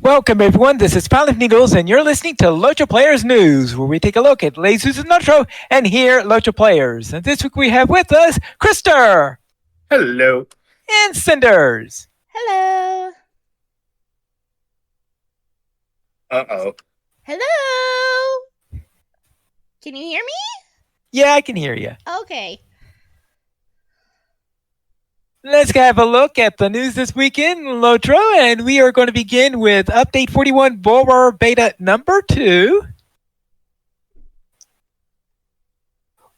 Welcome, everyone. This is Pilot Needles, and you're listening to LOTRO Players News, where we take a look at latest and LOTRO and hear LOTRO players. And this week we have with us Krister. Hello. And Cinders. Hello. Uh-oh. Hello. Can you hear me? Yeah, I can hear you. Okay. Let's have a look at the news this weekend, LOTRO, and we are going to begin with Update 41 Bulwer Beta number 2,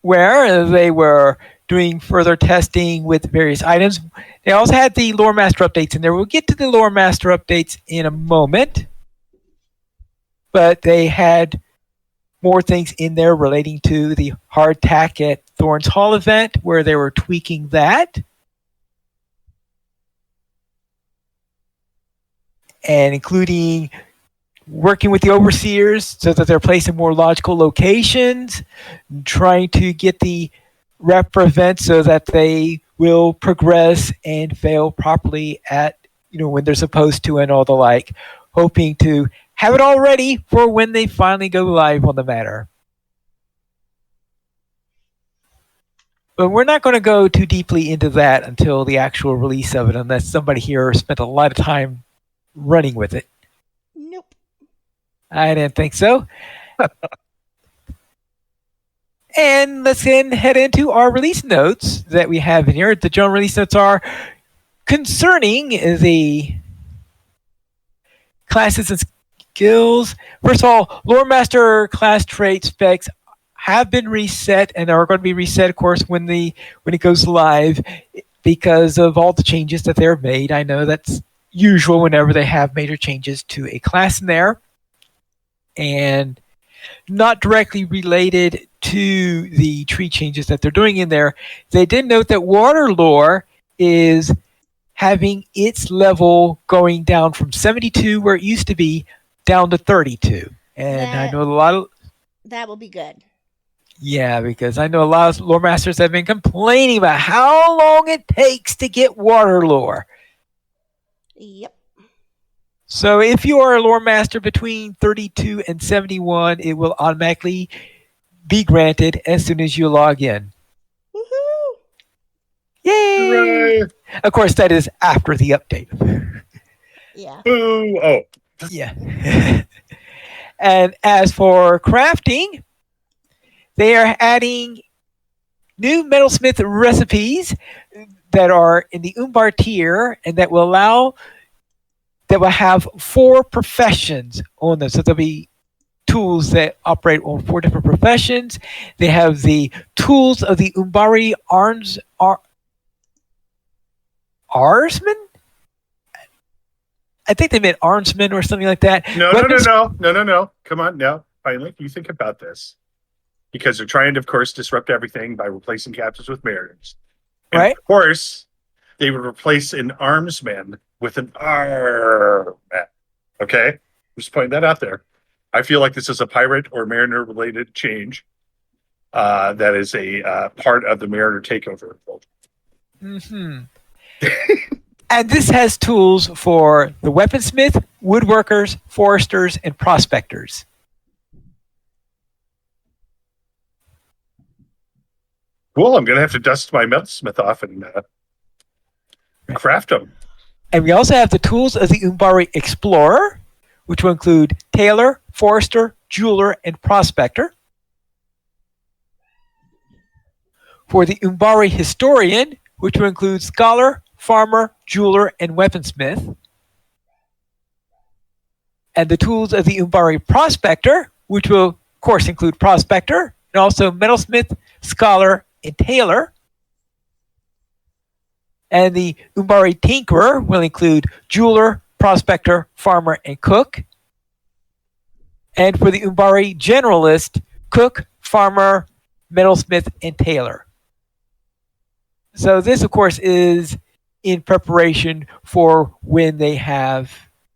where they were doing further testing with various items. They also had the Lore Master updates in there. We'll get to the Lore Master updates in a moment, but they had more things in there relating to the hardtack at Thorn's Hall event, where they were tweaking that. And including working with the overseers so that they're placed in more logical locations, trying to get the rep events so that they will progress and fail properly at, when they're supposed to and all the like, hoping to have it all ready for when they finally go live on the matter. But we're not going to go too deeply into that until the actual release of it, unless somebody here spent a lot of time running with it. Nope. I didn't think so. And let's then head into our release notes that we have in here. The general release notes are concerning the classes and skills. First of all, Lore Master class trait specs have been reset and are going to be reset, of course, when it goes live because of all the changes that they're made. I know that's usual whenever they have major changes to a class in there, and not directly related to the tree changes that they're doing in there. They did note that water lore is having its level going down from 72, where it used to be, down to 32. And I know a lot of that will be good. Yeah, because I know a lot of lore masters have been complaining about how long it takes to get water lore. Yep. So if you are a lore master between 32 and 71, it will automatically be granted as soon as you log in. Woohoo! Yay! Hooray! Of course, that is after the update. Yeah. Boo! Oh. Yeah. And as for crafting, they are adding new metalsmith recipes that are in the Umbar tier, and that will have 4 professions on them. So there'll be tools that operate on 4 different professions. They have the tools of the Umbari Arsman? I think they meant Armsman or something like that. No. Come on, now. Finally, you think about this. Because they're trying to, of course, disrupt everything by replacing captains with mariners. And right. Of course, they would replace an armsman with an armman. Okay? I'm just pointing that out there. I feel like this is a pirate or mariner-related change that is a part of the mariner takeover. Mm-hmm. And this has tools for the weaponsmith, woodworkers, foresters, and prospectors. Cool, I'm going to have to dust my metalsmith off and craft them. And we also have the tools of the Umbari Explorer, which will include tailor, forester, jeweler, and prospector. For the Umbari Historian, which will include scholar, farmer, jeweler, and weaponsmith. And the tools of the Umbari Prospector, which will, of course, include prospector, and also metalsmith, scholar, and tailor. And the Umbari Tinkerer will include jeweler, prospector, farmer, and cook. And for the Umbari Generalist, cook, farmer, metalsmith, and tailor. So this, of course, is in preparation for when they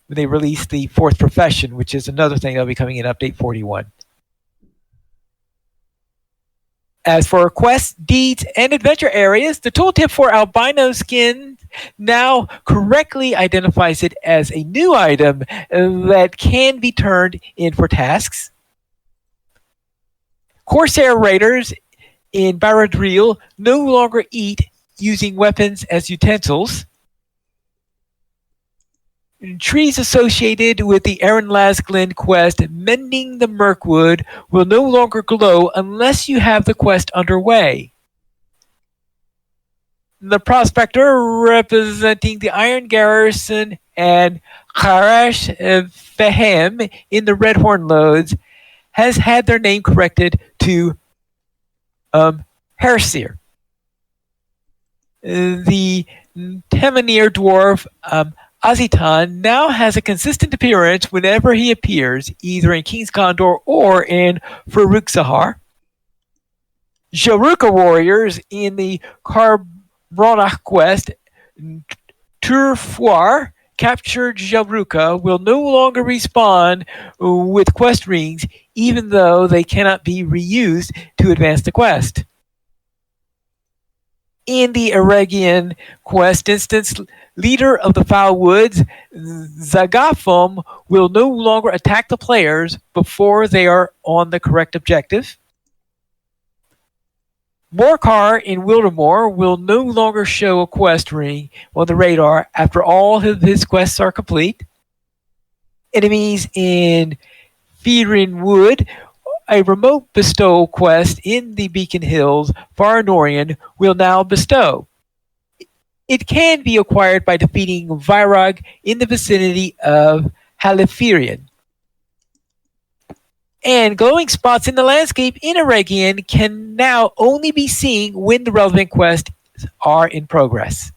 release the 4th profession, which is another thing that'll be coming in Update 41. As for quests, deeds, and adventure areas, the tooltip for albino skin now correctly identifies it as a new item that can be turned in for tasks. Corsair raiders in Baradriel no longer eat using weapons as utensils. Trees associated with the Aaron Lasglin quest, Mending the Mirkwood, will no longer glow unless you have the quest underway. The prospector representing the Iron Garrison and Kharash Fahem in the Redhorn Lodes has had their name corrected to Herseer. The Temenir dwarf Azitan now has a consistent appearance whenever he appears, either in King's Condor or in Farouk-Sahar. Jaruka warriors in the Karbronach quest, Turfoir, captured Jaruka, will no longer respawn with quest rings, even though they cannot be reused to advance the quest. In the Eregian quest instance, leader of the Foul Woods, Zagafum, will no longer attack the players before they are on the correct objective. Morcar in Wildermore will no longer show a quest ring on the radar after all of his quests are complete. Enemies in Fearin Wood, a remote bestow quest in the Beacon Hills, Varanorian, will now bestow. It can be acquired by defeating Virag in the vicinity of Halifirian. And glowing spots in the landscape in Eregion can now only be seen when the relevant quests are in progress.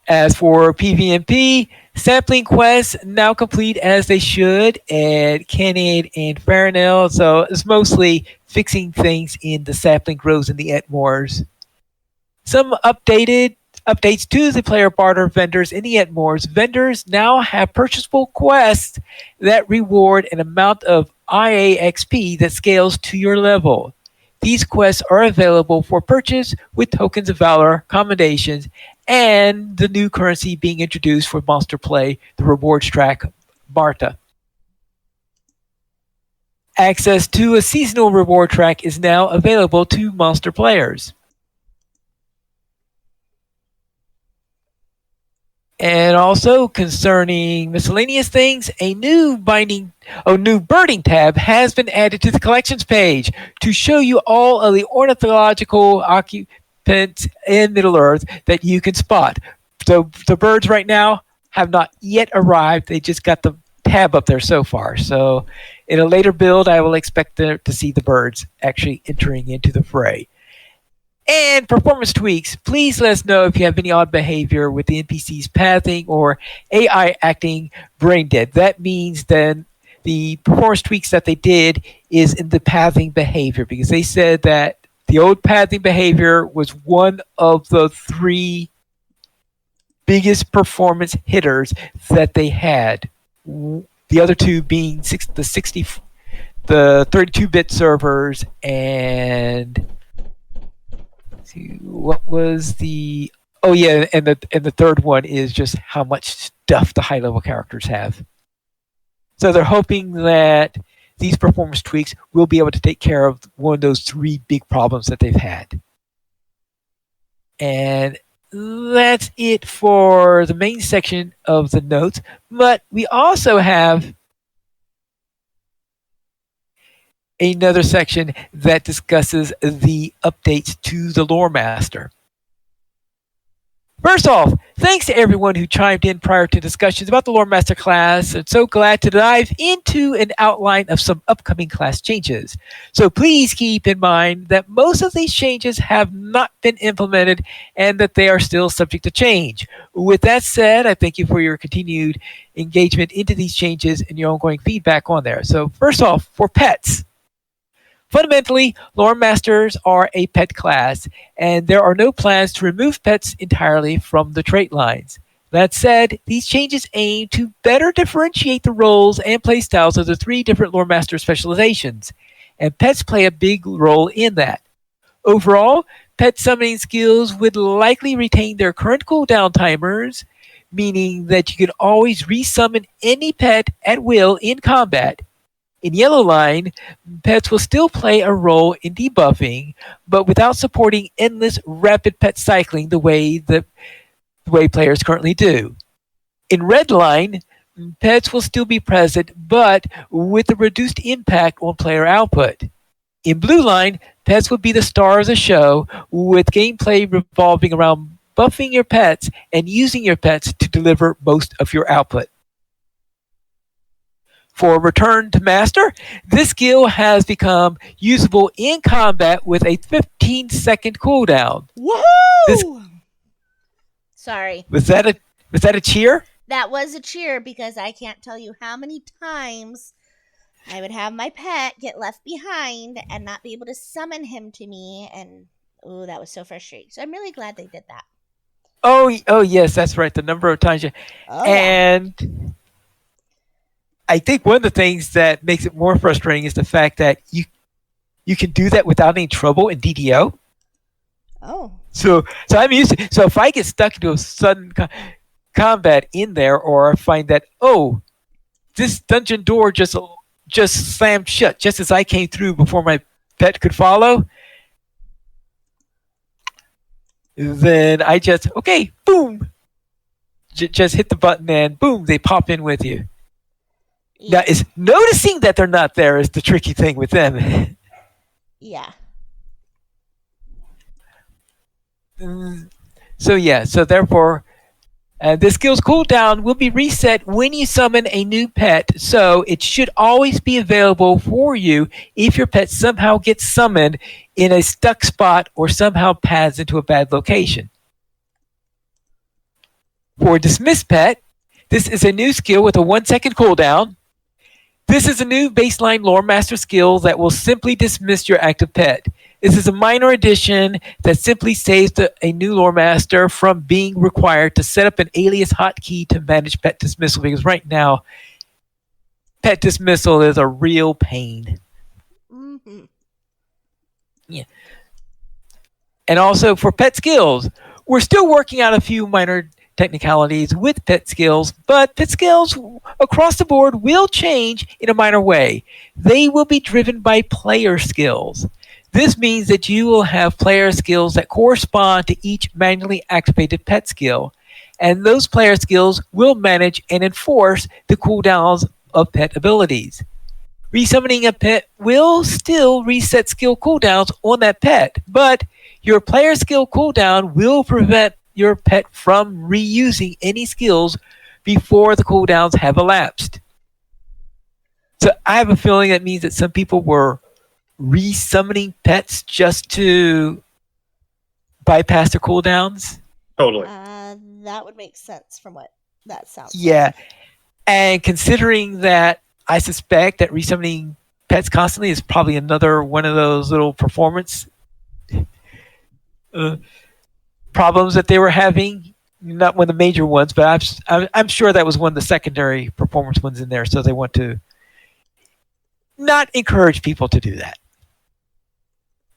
As for PvMP, sampling quests now complete as they should at Canid and Farinel, so it's mostly fixing things in the sapling grows in the Etmors. Some updates to the player barter vendors in the Etmors. Vendors now have purchasable quests that reward an amount of IAXP that scales to your level. These quests are available for purchase with tokens of valor, commendations, and the new currency being introduced for Monster Play, the rewards track, Marta. Access to a seasonal reward track is now available to Monster players. And also concerning miscellaneous things, a new birding tab has been added to the collections page to show you all of the ornithological occupants in Middle Earth that you can spot. So the birds right now have not yet arrived. They just got the tab up there so far. So in a later build, I will expect to see the birds actually entering into the fray. And performance tweaks, please let us know if you have any odd behavior with the NPC's pathing or AI acting brain dead. That means then the performance tweaks that they did is in the pathing behavior, because they said that the old pathing behavior was one of the three biggest performance hitters that they had. The other two being the 32-bit servers and what was the and the third one is just how much stuff the high level characters have. So they're hoping that these performance tweaks will be able to take care of one of those three big problems that they've had. And that's it for the main section of the notes, but we also have another section that discusses the updates to the Lore Master. First off, thanks to everyone who chimed in prior to discussions about the Lore Master class. I'm so glad to dive into an outline of some upcoming class changes. So please keep in mind that most of these changes have not been implemented and that they are still subject to change. With that said, I thank you for your continued engagement into these changes and your ongoing feedback on there. So first off, for pets. Fundamentally, Lore Masters are a pet class, and there are no plans to remove pets entirely from the trait lines. That said, these changes aim to better differentiate the roles and playstyles of the three different Lore Master specializations, and pets play a big role in that. Overall, pet summoning skills would likely retain their current cooldown timers, meaning that you can always resummon any pet at will in combat. In Yellow Line, pets will still play a role in debuffing, but without supporting endless rapid pet cycling the way players currently do. In Redline, pets will still be present, but with a reduced impact on player output. In Blue Line, pets will be the star of the show, with gameplay revolving around buffing your pets and using your pets to deliver most of your output. For Return to Master, this skill has become usable in combat with a 15-second cooldown. Woohoo! Sorry. Was that a cheer? That was a cheer because I can't tell you how many times I would have my pet get left behind and not be able to summon him to me. And, oh, that was so frustrating. So I'm really glad they did that. Oh yes, that's right. The number of times and I think one of the things that makes it more frustrating is the fact that you can do that without any trouble in DDO. Oh. So I'm used to. So if I get stuck into a sudden combat in there, or I find that this dungeon door just slammed shut just as I came through before my pet could follow, then I just boom, just hit the button and boom, they pop in with you. Yeah. Now, is noticing that they're not there is the tricky thing with them. Yeah. So therefore, this skill's cooldown will be reset when you summon a new pet, so it should always be available for you if your pet somehow gets summoned in a stuck spot or somehow paths into a bad location. For Dismiss Pet, this is a new skill with a 1-second cooldown. This is a new baseline Lore Master skill that will simply dismiss your active pet. This is a minor addition that simply saves a new Lore Master from being required to set up an alias hotkey to manage pet dismissal, because right now, pet dismissal is a real pain. Mm-hmm. Yeah. And also for pet skills, we're still working out a few minor technicalities with pet skills, but pet skills across the board will change in a minor way. They will be driven by player skills. This means that you will have player skills that correspond to each manually activated pet skill, and those player skills will manage and enforce the cooldowns of pet abilities. Resummoning a pet will still reset skill cooldowns on that pet, but your player skill cooldown will prevent your pet from reusing any skills before the cooldowns have elapsed. So I have a feeling that means that some people were resummoning pets just to bypass their cooldowns. Totally. That would make sense from what that sounds Yeah. like. And considering that I suspect that resummoning pets constantly is probably another one of those little performance problems that they were having. Not one of the major ones, but I'm sure that was one of the secondary performance ones in there. So they want to not encourage people to do that.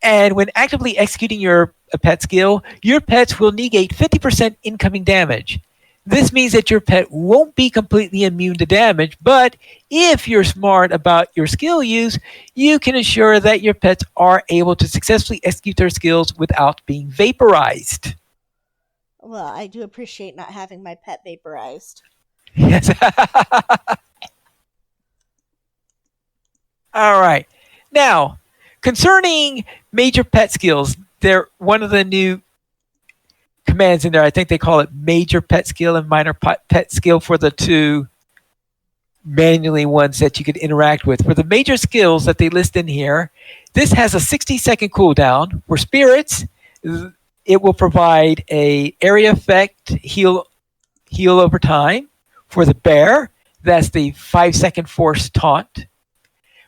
And when actively executing your pet skill, your pets will negate 50% incoming damage. This means that your pet won't be completely immune to damage, but if you're smart about your skill use, you can ensure that your pets are able to successfully execute their skills without being vaporized. Well, I do appreciate not having my pet vaporized. Yes. All right. Now, concerning major pet skills, they're one of the new commands in there. I think they call it major pet skill and minor pet skill for the two manually ones that you could interact with. For the major skills that they list in here, this has a 60-second cooldown. For spirits, it will provide a area effect heal over time. For the bear, that's the 5-second force taunt.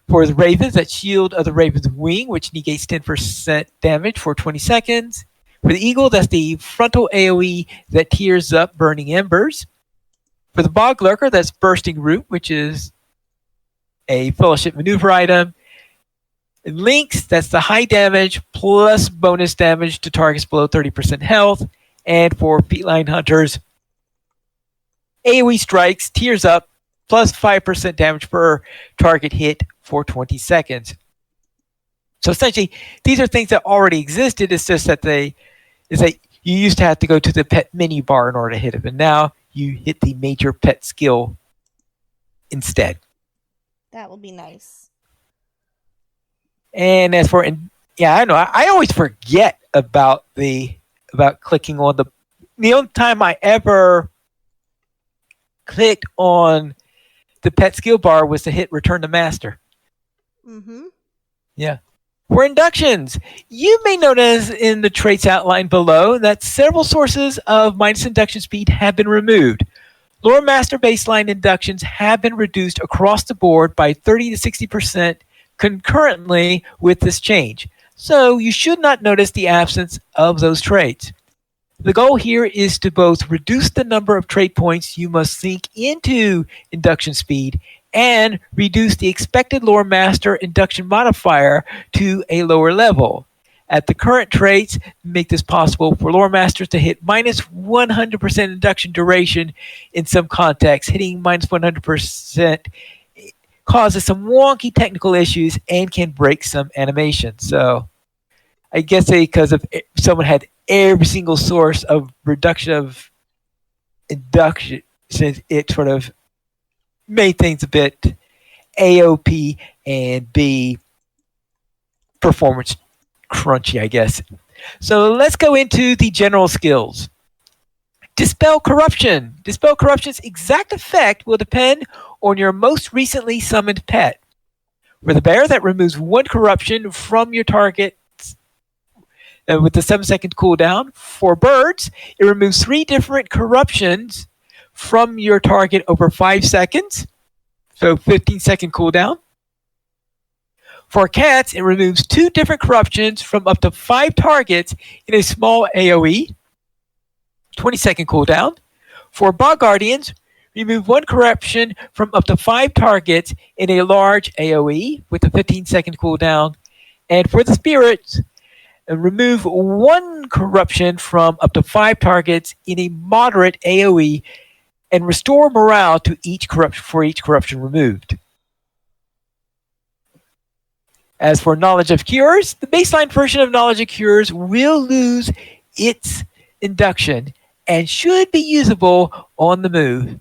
For the ravens, that's shield of the raven's wing, which negates 10% damage for 20 seconds. For the Eagle, that's the frontal AoE that tears up burning embers. For the Bog Lurker, that's Bursting Root, which is a Fellowship maneuver item. In Lynx, that's the high damage plus bonus damage to targets below 30% health. And for Feline Hunters, AoE strikes, tears up, plus 5% damage per target hit for 20 seconds. So essentially, these are things that already existed. It's just that you used to have to go to the pet menu bar in order to hit it, but now you hit the major pet skill instead. That would be nice. And as for, I know I always forget about clicking on the only time I ever clicked on the pet skill bar was to hit Return to Master. Mm-hmm. Yeah. For inductions, you may notice in the traits outlined below that several sources of minus induction speed have been removed. Lore Master baseline inductions have been reduced across the board by 30 to 60% concurrently with this change. So you should not notice the absence of those traits. The goal here is to both reduce the number of trait points you must sink into induction speed and reduce the expected Lore Master induction modifier to a lower level. At the current traits, make this possible for Lore Masters to hit minus 100% induction duration in some contexts. Hitting minus 100% causes some wonky technical issues and can break some animations. So I guess because if someone had every single source of reduction of induction, since it sort of made things a bit AOP and B performance crunchy, I guess. So let's go into the general skills. Dispel Corruption. Dispel Corruption's exact effect will depend on your most recently summoned pet. For the bear, that removes one corruption from your target with the 7-second cooldown. For birds, it removes 3 different corruptions from your target over 5 seconds, so 15-second cooldown. For cats, it removes 2 different corruptions from up to 5 targets in a small AoE, 20-second cooldown. For bog guardians, remove 1 corruption from up to 5 targets in a large AoE with a 15-second cooldown. And for the spirits, remove 1 corruption from up to 5 targets in a moderate AoE and restore morale to each corruption removed. As for Knowledge of Cures, the baseline version of Knowledge of Cures will lose its induction and should be usable on the move.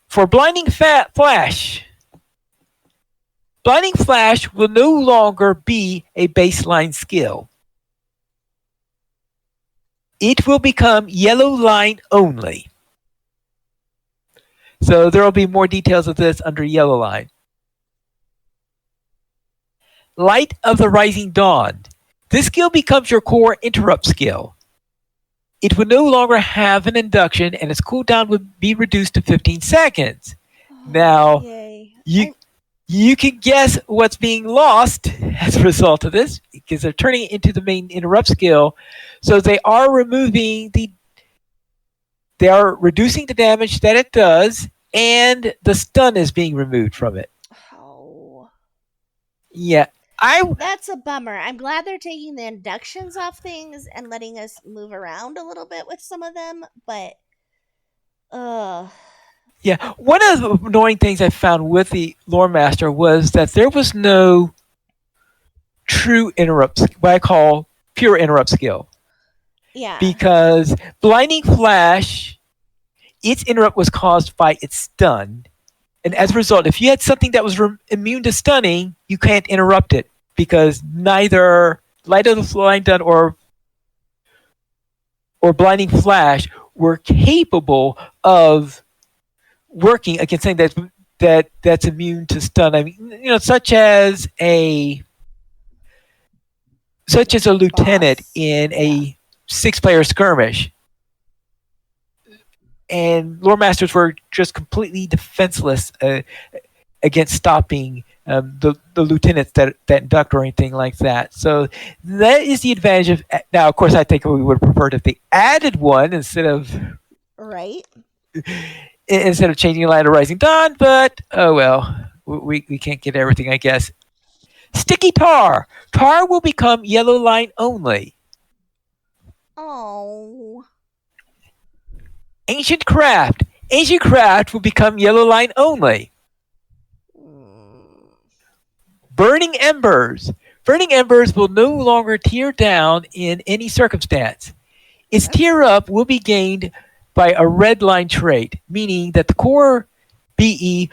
For Blinding Flash, Blinding Flash will no longer be a baseline skill. It will become yellow line only. So there will be more details of this under yellow line. Light of the Rising Dawn. This skill becomes your core interrupt skill. It will no longer have an induction and its cooldown would be reduced to 15 seconds. Now, you can guess what's being lost as a result of this, because they're turning it into the main interrupt skill. So they are reducing the damage that it does, and the stun is being removed from it. Oh. Yeah. That's a bummer. I'm glad they're taking the inductions off things and letting us move around a little bit with some of them, but yeah, one of the annoying things I found with the Lore Master was that there was no true interrupt, what I call pure interrupt skill. Yeah. Because Blinding Flash, its interrupt was caused by its stun. And as a result, if you had something that was immune to stunning, you can't interrupt it, because neither Light of the Flying Dawn or Blinding Flash were capable of working against something that's immune to stun. I mean, such as a lieutenant in a 6-player skirmish. And Lore Masters were just completely defenseless against stopping the lieutenants that induct or anything like that. So that is the advantage of. Now, of course, I think we would prefer if they added one Right? instead of changing Light of Rising Dawn. But oh well, we can't get everything, I guess. Sticky tar. Tar will become yellow line only. Oh. Ancient craft. Ancient craft will become yellow line only. Mm. Burning embers. Burning embers will no longer tear down in any circumstance. Its tear up will be gained by a red line trait, meaning that the core BE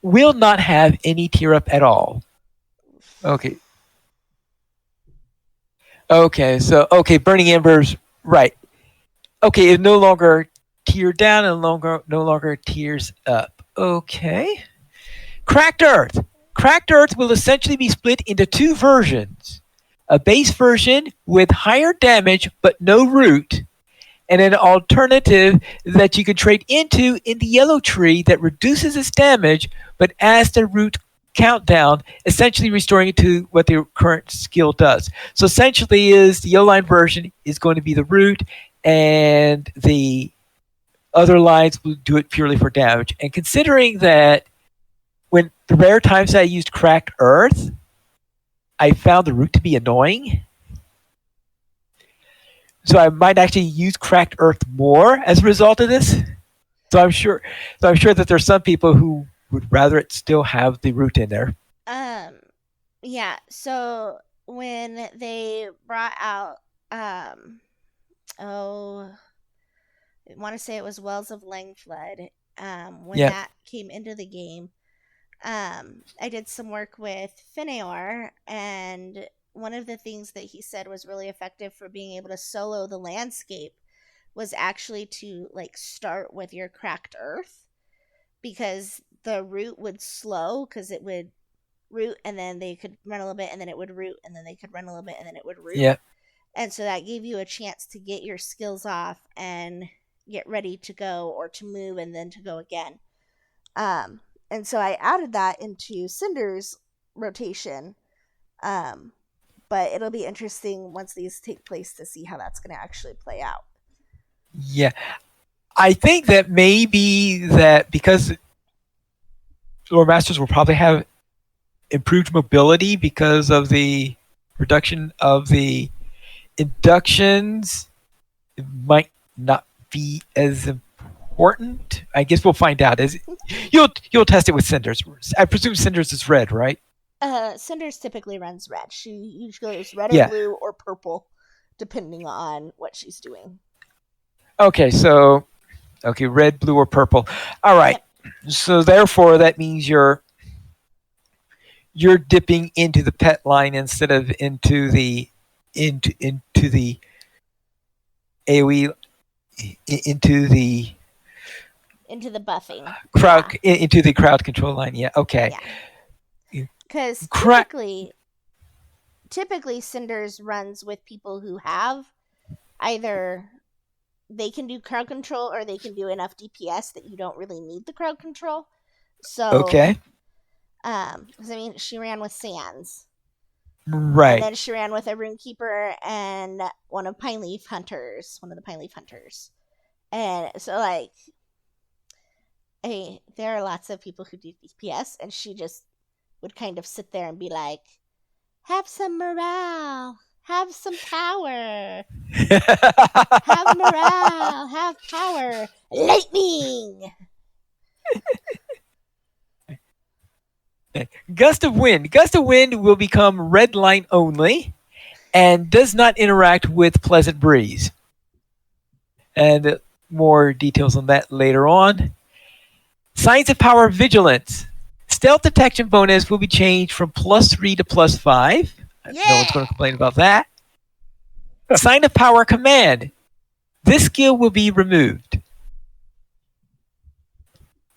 will not have any tear up at all. Okay. Okay, burning embers, right. Okay, it no longer tear down and no longer tears up. Okay. Cracked Earth. Cracked Earth will essentially be split into two versions. A base version with higher damage but no root, and an alternative that you can trade into in the yellow tree that reduces its damage but adds the root countdown, essentially restoring it to what the current skill does. So essentially is the yellow line version is going to be the root, and the other lines will do it purely for damage. And considering that when the rare times I used Cracked Earth, I found the root to be annoying. So I might actually use Cracked Earth more as a result of this. So I'm sure that there's some people who would rather it still have the root in there. Yeah, so when they brought out I want to say it was Wells of Langflood, when that came into the game, I did some work with Fineor, and one of the things that he said was really effective for being able to solo the landscape was actually to like start with your Cracked Earth, because the root would slow because it would root and then they could run a little bit and then it would root and then they could run a little bit and then it would root. Yeah. And so that gave you a chance to get your skills off and get ready to go or to move and then to go again. And so I added that into Cinder's rotation. But it'll be interesting once these take place to see how that's going to actually play out. Yeah. I think that maybe that because Lore Masters will probably have improved mobility because of the reduction of the inductions, it might not be as important. I guess we'll find out. You'll test it with Cinders. I presume Cinders is red, right? Cinders typically runs red. She usually goes red or blue or purple, depending on what she's doing. Okay, so red, blue, or purple. All right. Yep. So therefore, that means you're dipping into the pet line instead of into the AOE, into the buffing crowd, into the crowd control line. Yeah. Okay. Because typically Cinders runs with people who have either they can do crowd control or they can do enough DPS that you don't really need the crowd control. So because I mean, she ran with Sands, right? And then she ran with a Runekeeper and one of the Pine Leaf Hunters, and so like, there are lots of people who do DPS, and she just would kind of sit there and be like, "Have some morale, have some power, have morale, have power, lightning." Gust of Wind. Gust of Wind will become red line only and does not interact with Pleasant Breeze. And more details on that later on. Signs of Power Vigilance. Stealth detection bonus will be changed from +3 to +5. Yeah. No one's going to complain about that. Sign of Power Command. This skill will be removed.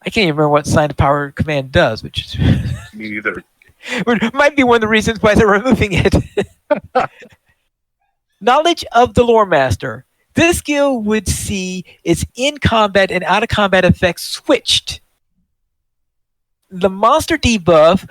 I can't even remember what Sign of Power Command does, which is... Me either. It might be one of the reasons why they're removing it. Knowledge of the Lore Master. This skill would see its in-combat and out-of-combat effects switched. the monster debuff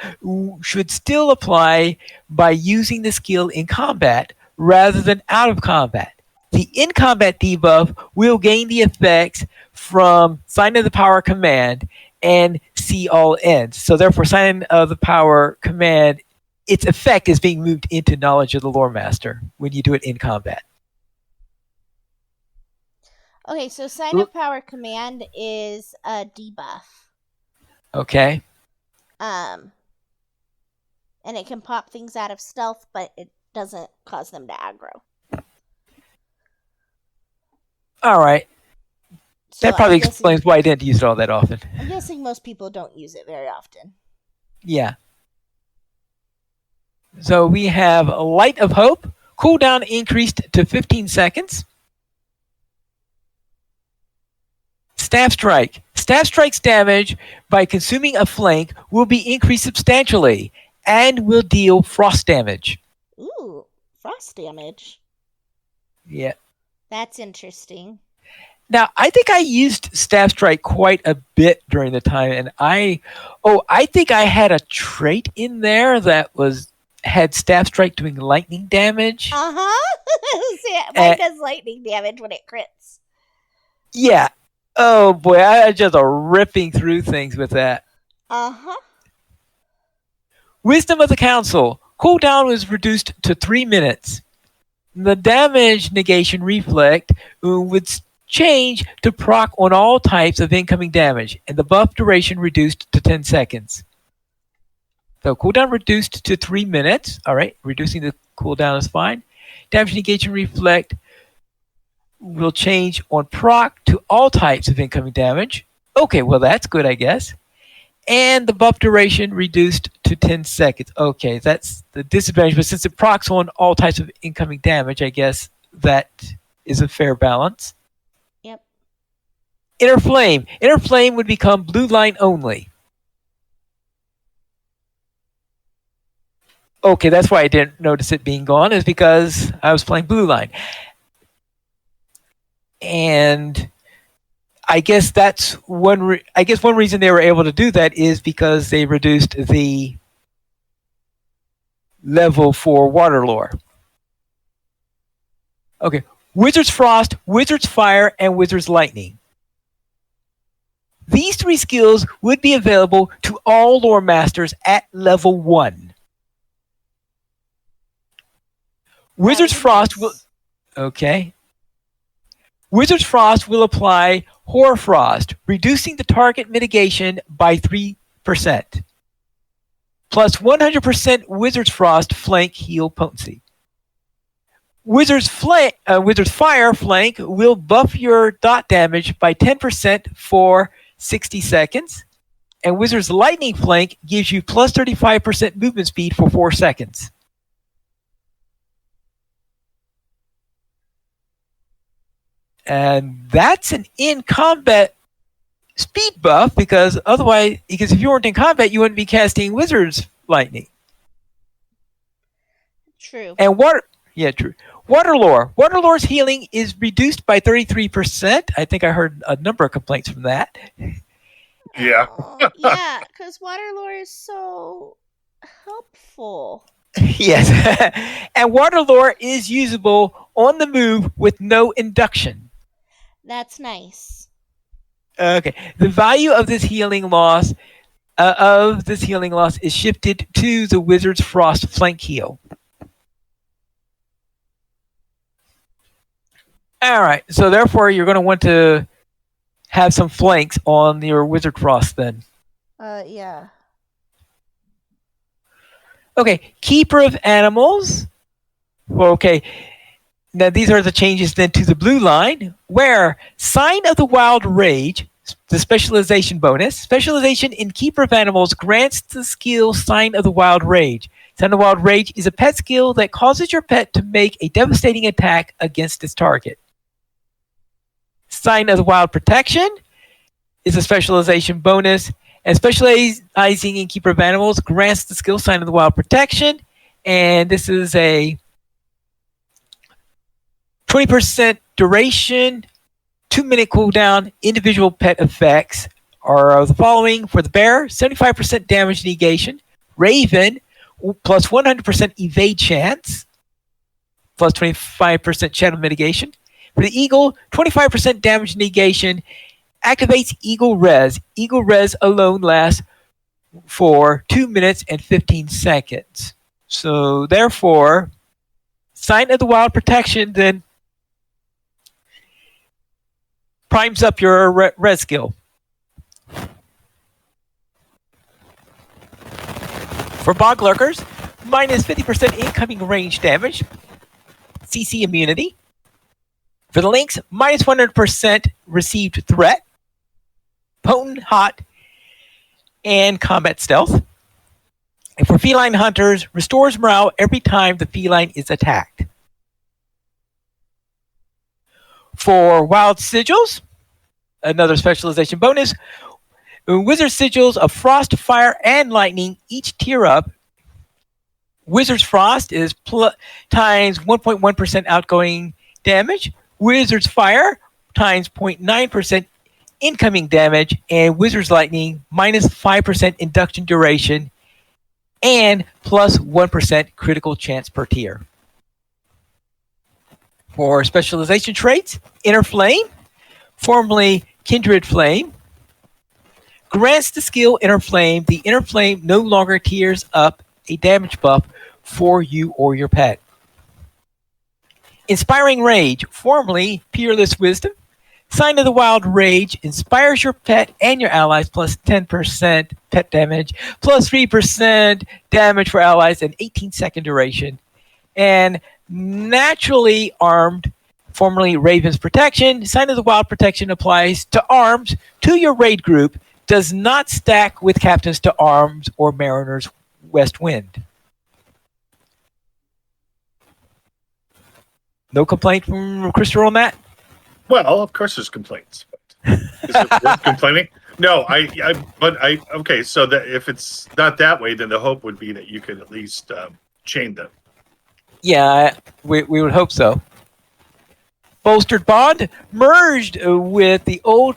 should still apply by using the skill in combat rather than out of combat. The in combat debuff will gain the effects from Sign of the Power command and see all ends. So therefore, Sign of the Power command, its effect is being moved into Knowledge of the Lore Master when you do it in combat. Okay, so Sign of Power command is a debuff. Okay. And it can pop things out of stealth, but it doesn't cause them to aggro. All right. So that probably explains why I didn't use it all that often. I'm guessing most people don't use it very often. Yeah. So we have Light of Hope. Cooldown increased to 15 seconds. Staff Strike. Staff Strike's damage by consuming a flank will be increased substantially and will deal frost damage. Ooh, frost damage. Yeah. That's interesting. Now, I think I used Staff Strike quite a bit during the time, and I think I had a trait in there that had Staff Strike doing lightning damage. Mine does lightning damage when it crits. Yeah. Oh boy, I just ripping through things with that. Wisdom of the Council. Cooldown was reduced to 3 minutes. The damage negation reflect would change to proc on all types of incoming damage, and the buff duration reduced to 10 seconds. So cooldown reduced to 3 minutes. All right, reducing the cooldown is fine. Damage negation reflect will change on proc to all types of incoming damage. Okay, well that's good, I guess. And the buff duration reduced to 10 seconds. Okay, that's the disadvantage, but since it procs on all types of incoming damage, I guess that is a fair balance. Yep. Inner Flame. Inner Flame would become blue line only. Okay, that's why I didn't notice it being gone, is because I was playing blue line. And I guess that's one reason they were able to do that is because they reduced the level for water lore. Okay, Wizard's Frost, Wizard's Fire, and Wizard's Lightning. These 3 skills would be available to all lore masters at level 1. Wizard's Frost will... Okay. Wizard's Frost will apply Horror Frost, reducing the target mitigation by 3%. Plus 100% Wizard's Frost flank heal potency. Wizard's Fire flank will buff your dot damage by 10% for 60 seconds. And Wizard's Lightning flank gives you plus 35% movement speed for 4 seconds. And that's an in-combat speed buff because if you weren't in combat, you wouldn't be casting Wizard's Lightning. True. And true. Water Lore's healing is reduced by 33%. I think I heard a number of complaints from that. Yeah. Yeah, because water lore is so helpful. Yes. And water lore is usable on the move with no induction. That's nice. Okay. The value of this healing loss is shifted to the Wizard's Frost flank heal. All right. So therefore, you're going to want to have some flanks on your Wizard Frost then. Yeah. Okay. Keeper of Animals. Okay. Now, these are the changes then to the blue line, where Sign of the Wild Rage, the specialization bonus, specialization in Keeper of Animals grants the skill Sign of the Wild Rage. Sign of the Wild Rage is a pet skill that causes your pet to make a devastating attack against its target. Sign of the Wild Protection is a specialization bonus, and specializing in Keeper of Animals grants the skill Sign of the Wild Protection, and this is a 20% duration, 2-minute cooldown. Individual pet effects are the following. For the bear, 75% damage negation. Raven, plus 100% evade chance, plus 25% shadow mitigation. For the eagle, 25% damage negation. Activates Eagle Res. Eagle Res alone lasts for 2 minutes and 15 seconds. So therefore, Sign of the Wild protection then primes up your res skill. For bog lurkers, minus 50% incoming range damage, CC immunity. For the lynx, minus 100% received threat, potent, hot, and combat stealth. And for feline hunters, restores morale every time the feline is attacked. For wild sigils, another specialization bonus, wizard sigils of frost, fire, and lightning each tier up. Wizard's frost is times 1.1% outgoing damage. Wizard's fire times 0.9% incoming damage. And Wizard's lightning minus 5% induction duration and plus 1% critical chance per tier. For specialization traits, Inner Flame, formerly Kindred Flame, grants the skill Inner Flame. The Inner Flame no longer tiers up a damage buff for you or your pet. Inspiring Rage, formerly Peerless Wisdom, Sign of the Wild Rage inspires your pet and your allies plus 10% pet damage, plus 3% damage for allies and 18-second duration. And Naturally Armed, formerly Raven's Protection, Sign of the Wild Protection applies to arms to your raid group, does not stack with Captains to Arms or Mariner's West Wind. No complaint from Christopher on that? Well, of course there's complaints. But is it worth complaining? No, okay, so that if it's not that way, then the hope would be that you could at least chain them. Yeah, we would hope so. Bolstered Bond merged with the old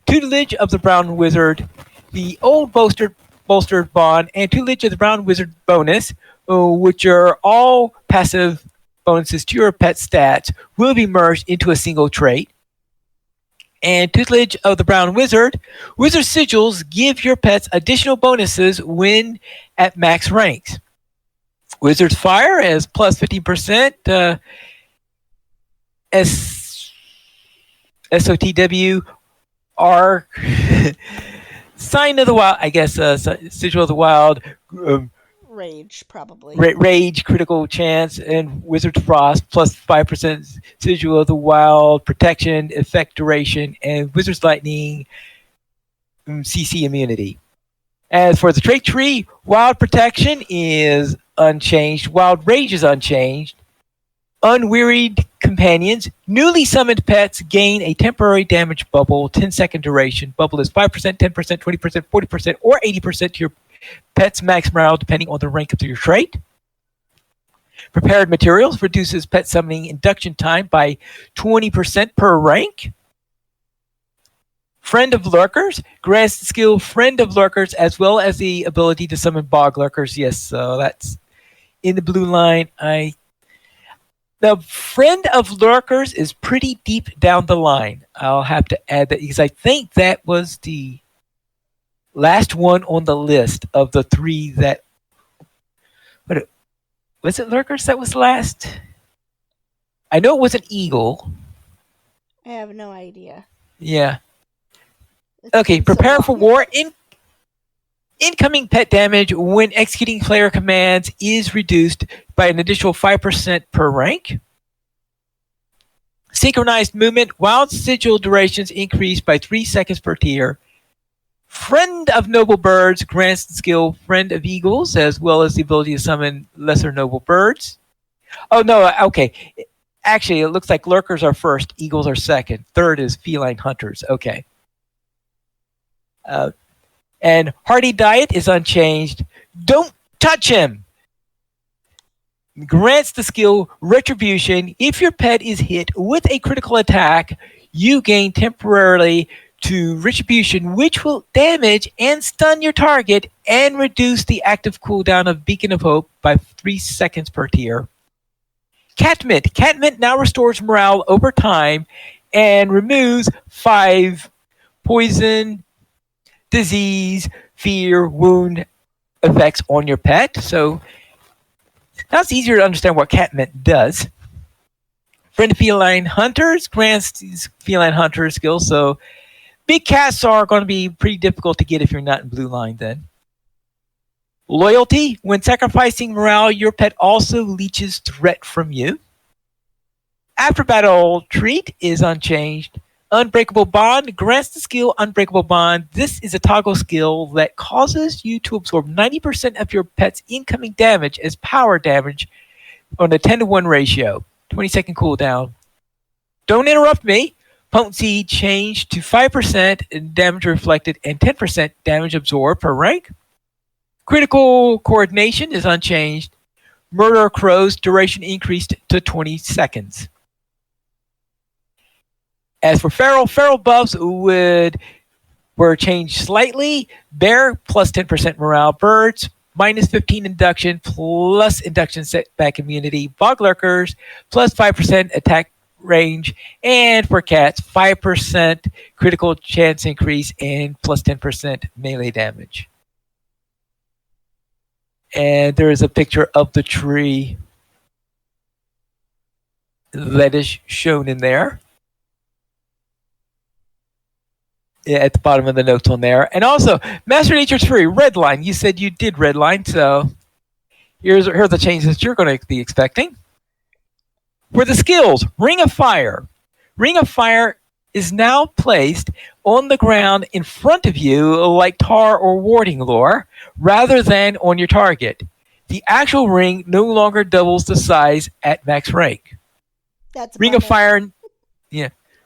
tutelage of the Brown Wizard. The old bolstered Bond and tutelage of the Brown Wizard bonus, which are all passive bonuses to your pet stats, will be merged into a single trait. And tutelage of the Brown Wizard, Wizard Sigils give your pets additional bonuses when at max ranks. Wizard's Fire is plus 15%. SOTW Arc Sign of the Wild, I guess, Sigil of the Wild, Rage, probably. Rage, critical chance, and Wizard's Frost, plus 5% Sigil of the Wild, protection, effect duration, and Wizard's Lightning, CC immunity. As for the trait tree, Wild Protection is unchanged, Wild Rage is unchanged. Unwearied companions, newly summoned pets gain a temporary damage bubble, 10-second duration. Bubble is 5%, 10%, 20%, 40%, or 80% to your pet's max morale, depending on the rank of your trait. Prepared materials reduces pet summoning induction time by 20% per rank. Friend of Lurkers grants the skill Friend of Lurkers as well as the ability to summon Bog Lurkers. Yes, so that's in the blue line. The Friend of Lurkers is pretty deep down the line. I'll have to add that because I think that was the last one on the list of the three that... Was it Lurkers that was last? I know it was an eagle. I have no idea. Yeah. Okay, prepare for war. Incoming pet damage when executing player commands is reduced by an additional 5% per rank. Synchronized movement, wild sigil durations increase by 3 seconds per tier. Friend of Noble Birds grants the skill Friend of Eagles, as well as the ability to summon lesser noble birds. Oh, no, okay. Actually, it looks like Lurkers are first, Eagles are second. Third is Feline Hunters. Okay. And Hardy Diet is unchanged. Don't touch him! Grants the skill Retribution. If your pet is hit with a critical attack, you gain temporarily to Retribution, which will damage and stun your target and reduce the active cooldown of Beacon of Hope by 3 seconds per tier. Catmint. Catmint now restores morale over time and removes 5 poison, disease, fear, wound effects on your pet. So now it's easier to understand what Catmint does. Friend of Feline Hunters grants these Feline Hunter skills, so big cats are going to be pretty difficult to get if you're not in blue line then. Loyalty. When sacrificing morale, your pet also leeches threat from you. After battle treat is unchanged. Unbreakable Bond grants the skill Unbreakable Bond. This is a toggle skill that causes you to absorb 90% of your pet's incoming damage as power damage on a 10-to-1 ratio. 20-second cooldown. Don't interrupt me. Potency changed to 5% damage reflected and 10% damage absorbed per rank. Critical coordination is unchanged. Murder Crow's duration increased to 20 seconds. As for feral buffs were changed slightly. Bear plus 10% morale. Birds minus 15 induction plus induction setback immunity. Bog lurkers plus 5% attack range, and for cats 5% critical chance increase and plus 10% melee damage. And there is a picture of the tree that is shown in there at the bottom of the notes on there. And also Master Nature's Fury redline. You said you did redline, so here are the changes that you're going to be expecting. For the skills, Ring of Fire. Ring of Fire is now placed on the ground in front of you like Tar or Warding Lore, rather than on your target. The actual ring no longer doubles the size at max rank. That's Ring of Fire,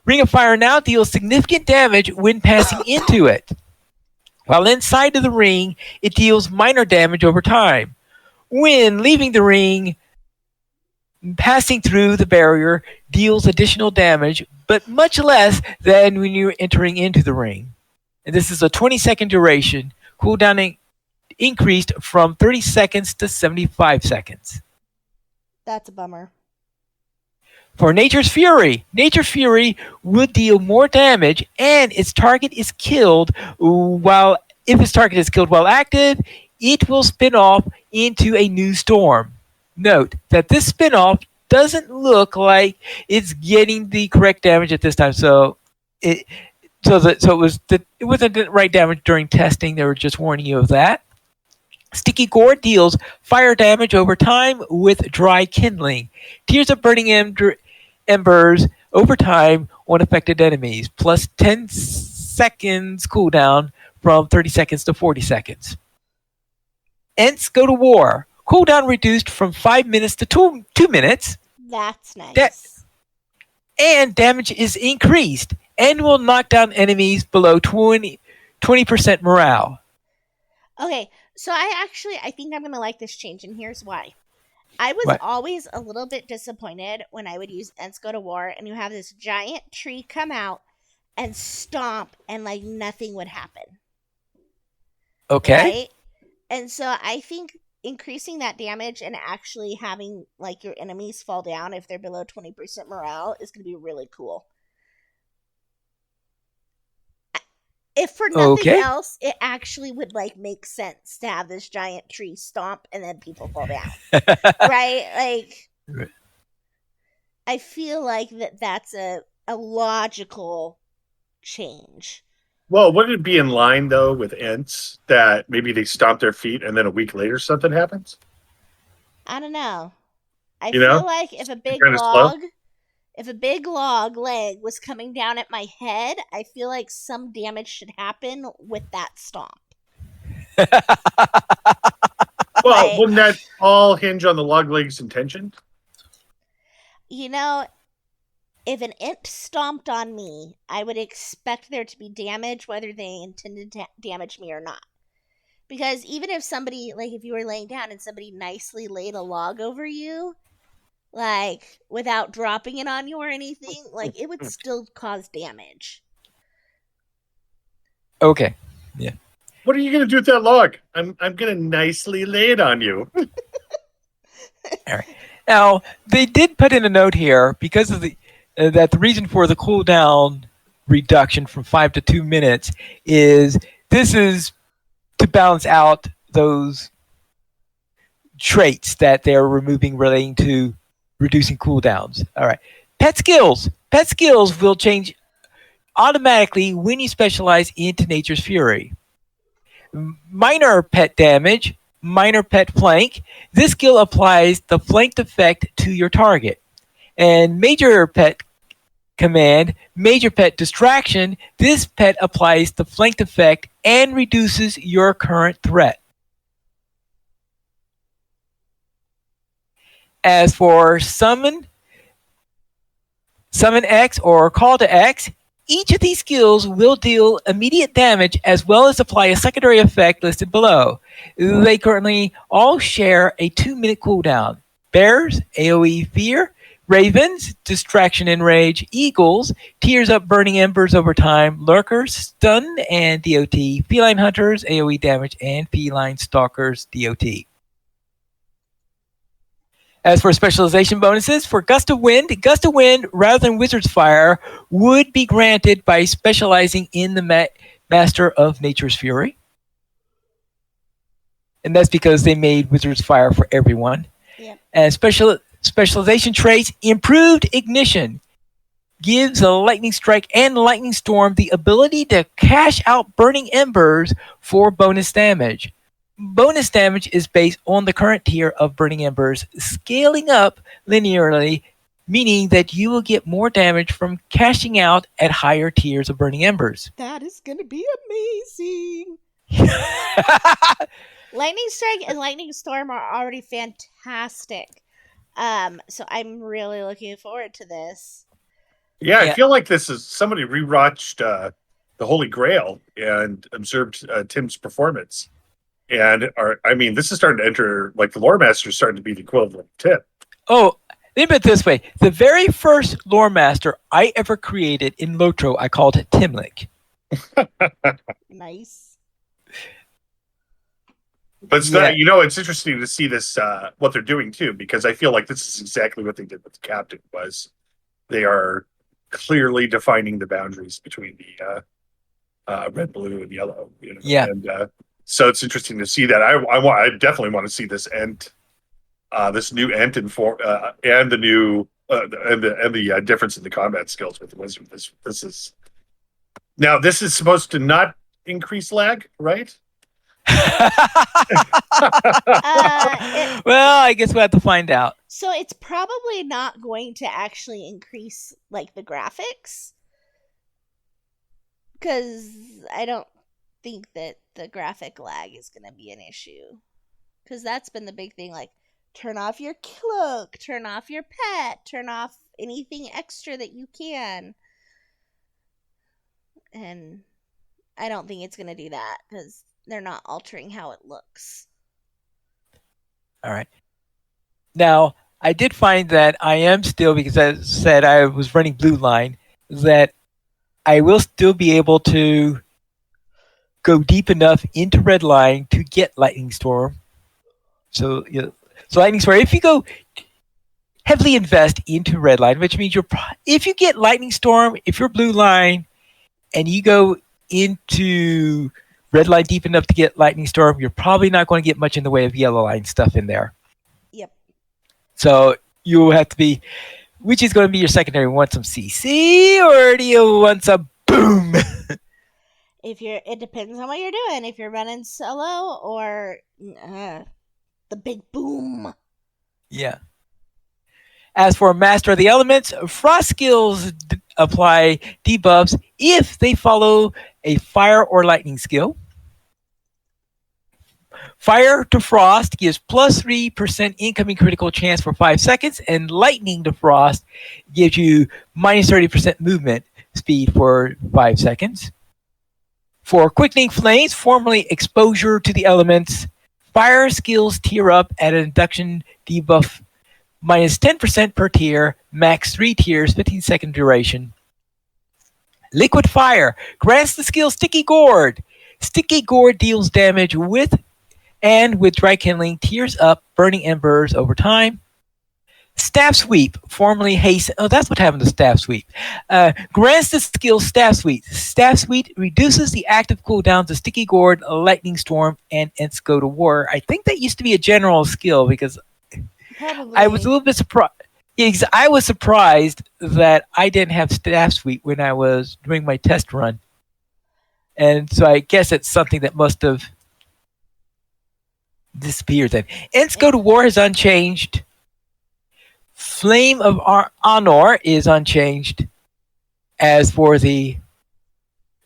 Ring of Fire now deals significant damage when passing into it. While inside of the ring, it deals minor damage over time. When leaving the ring, passing through the barrier deals additional damage, but much less than when you're entering into the ring. And this is a 20-second duration. Cooldown increased from 30 seconds to 75 seconds. That's a bummer. For Nature's Fury would deal more damage, and its target is killed while active, it will spin off into a new storm. Note that this spin-off doesn't look like it's getting the correct damage at this time. So it wasn't the right damage during testing. They were just warning you of that. Sticky Gore deals fire damage over time with dry kindling. Tears of burning embers over time on affected enemies, plus 10 seconds cooldown from 30 seconds to 40 seconds. Ents go to war. Cooldown reduced from 5 minutes to 2 minutes. That's nice. And damage is increased and will knock down enemies below 20% morale. Okay, so I think I'm going to like this change, and here's why. I was always a little bit disappointed when I would use Ents Go to War, and you have this giant tree come out and stomp, and like nothing would happen. Okay. Right? And so I think increasing that damage and actually having like your enemies fall down if they're below 20% morale is going to be really cool. If for nothing else, it actually would like make sense to have this giant tree stomp and then people fall down. Right? Like I feel like that's a logical change. Well, wouldn't it be in line, though, with Ents that maybe they stomp their feet and then a week later something happens? I don't know. I feel like if a big log leg was coming down at my head, I feel like some damage should happen with that stomp. Well, wouldn't that all hinge on the log leg's intention? You know, if an Ent stomped on me, I would expect there to be damage, whether they intended to damage me or not. Because even if somebody, like if you were laying down and somebody nicely laid a log over you, like without dropping it on you or anything, like it would still cause damage. Okay. What are you going to do with that log? I'm going to nicely lay it on you. All right. Now they did put in a note here because of the that the reason for the cooldown reduction from 5 to 2 minutes is this is to balance out those traits that they're removing relating to reducing cooldowns. All right. Pet skills. Pet skills will change automatically when you specialize into Nature's Fury. Minor pet damage, minor pet flank. This skill applies the flanked effect to your target. And major pet command, major pet distraction. This pet applies the flanked effect and reduces your current threat. As for summon X or call to X, each of these skills will deal immediate damage as well as apply a secondary effect listed below. They currently all share a 2-minute cooldown. Bears, AoE Fear. Ravens, Distraction and Rage. Eagles, Tears Up Burning Embers over time. Lurkers, Stun and DOT. Feline Hunters, AoE Damage. And Feline Stalkers, DOT. As for specialization bonuses, for Gust of Wind rather than Wizard's Fire would be granted by specializing in the Master of Nature's Fury. And that's because they made Wizard's Fire for everyone. Yep. And specialization traits, Improved Ignition gives a Lightning Strike and Lightning Storm the ability to cash out Burning Embers for bonus damage. Bonus damage is based on the current tier of Burning Embers, scaling up linearly, meaning that you will get more damage from cashing out at higher tiers of Burning Embers. That is going to be amazing. Lightning Strike and Lightning Storm are already fantastic. So I'm really looking forward to this. Yeah, I feel like this is somebody rewatched the Holy Grail and observed Tim's performance. And this is starting to enter, like the Lore Master is starting to be the equivalent of Tim. Oh, think of it this way. The very first Lore Master I ever created in LOTRO, I called it Timlick. Nice. But it's interesting to see this, what they're doing too, because I feel like this is exactly what they did with the Captain, was they are clearly defining the boundaries between the red, blue, and yellow. Yeah. And so it's interesting to see that. I definitely want to see this Ent, this new Ent and the new and the difference in the combat skills with the Wizard. This is supposed to not increase lag, right? Well, I guess we'll have to find out. So it's probably not going to actually increase like the graphics, because I don't think that the graphic lag is going to be an issue, because that's been the big thing. Like, turn off your cloak, turn off your pet, turn off anything extra that you can, and I don't think it's going to do that because they're not altering how it looks. All right. Now, I did find that I am still, because I said I was running Blue Line, that I will still be able to go deep enough into Red Line to get Lightning Storm. So Lightning Storm, if you go heavily invest into Red Line, which means if you get Lightning Storm, if you're Blue Line, and you go into Red Line deep enough to get Lightning Storm, you're probably not going to get much in the way of Yellow Line stuff in there. Yep. So you have to be, which is going to be your secondary? Want some CC, or do you want some boom? It depends on what you're doing. If you're running solo or the big boom. Yeah. As for Master of the Elements, frost skills apply debuffs if they follow a fire or lightning skill. Fire to Frost gives plus 3% incoming critical chance for 5 seconds, and Lightning to Frost gives you minus 30% movement speed for 5 seconds. For Quickening Flames, formerly Exposure to the Elements, fire skills tier up at an Induction debuff minus 10% per tier, max 3 tiers, 15-second duration. Liquid Fire grants the skill Sticky Gourd. Sticky Gourd deals damage with dry kindling, tears up burning embers over time. Staff Sweep, formerly Haste. Oh, that's what happened to Staff Sweep. Grants the skill Staff Sweep. Staff Sweep reduces the active cooldowns of Sticky Gourd, Lightning Storm, and Ents Go to War. I think that used to be a general skill because Probably. I was a little bit surprised. I was surprised that I didn't have Staff Sweep when I was doing my test run. And so I guess it's something that must have disappeared then. Ents Go to War is unchanged. Flame of Honor is unchanged. As for the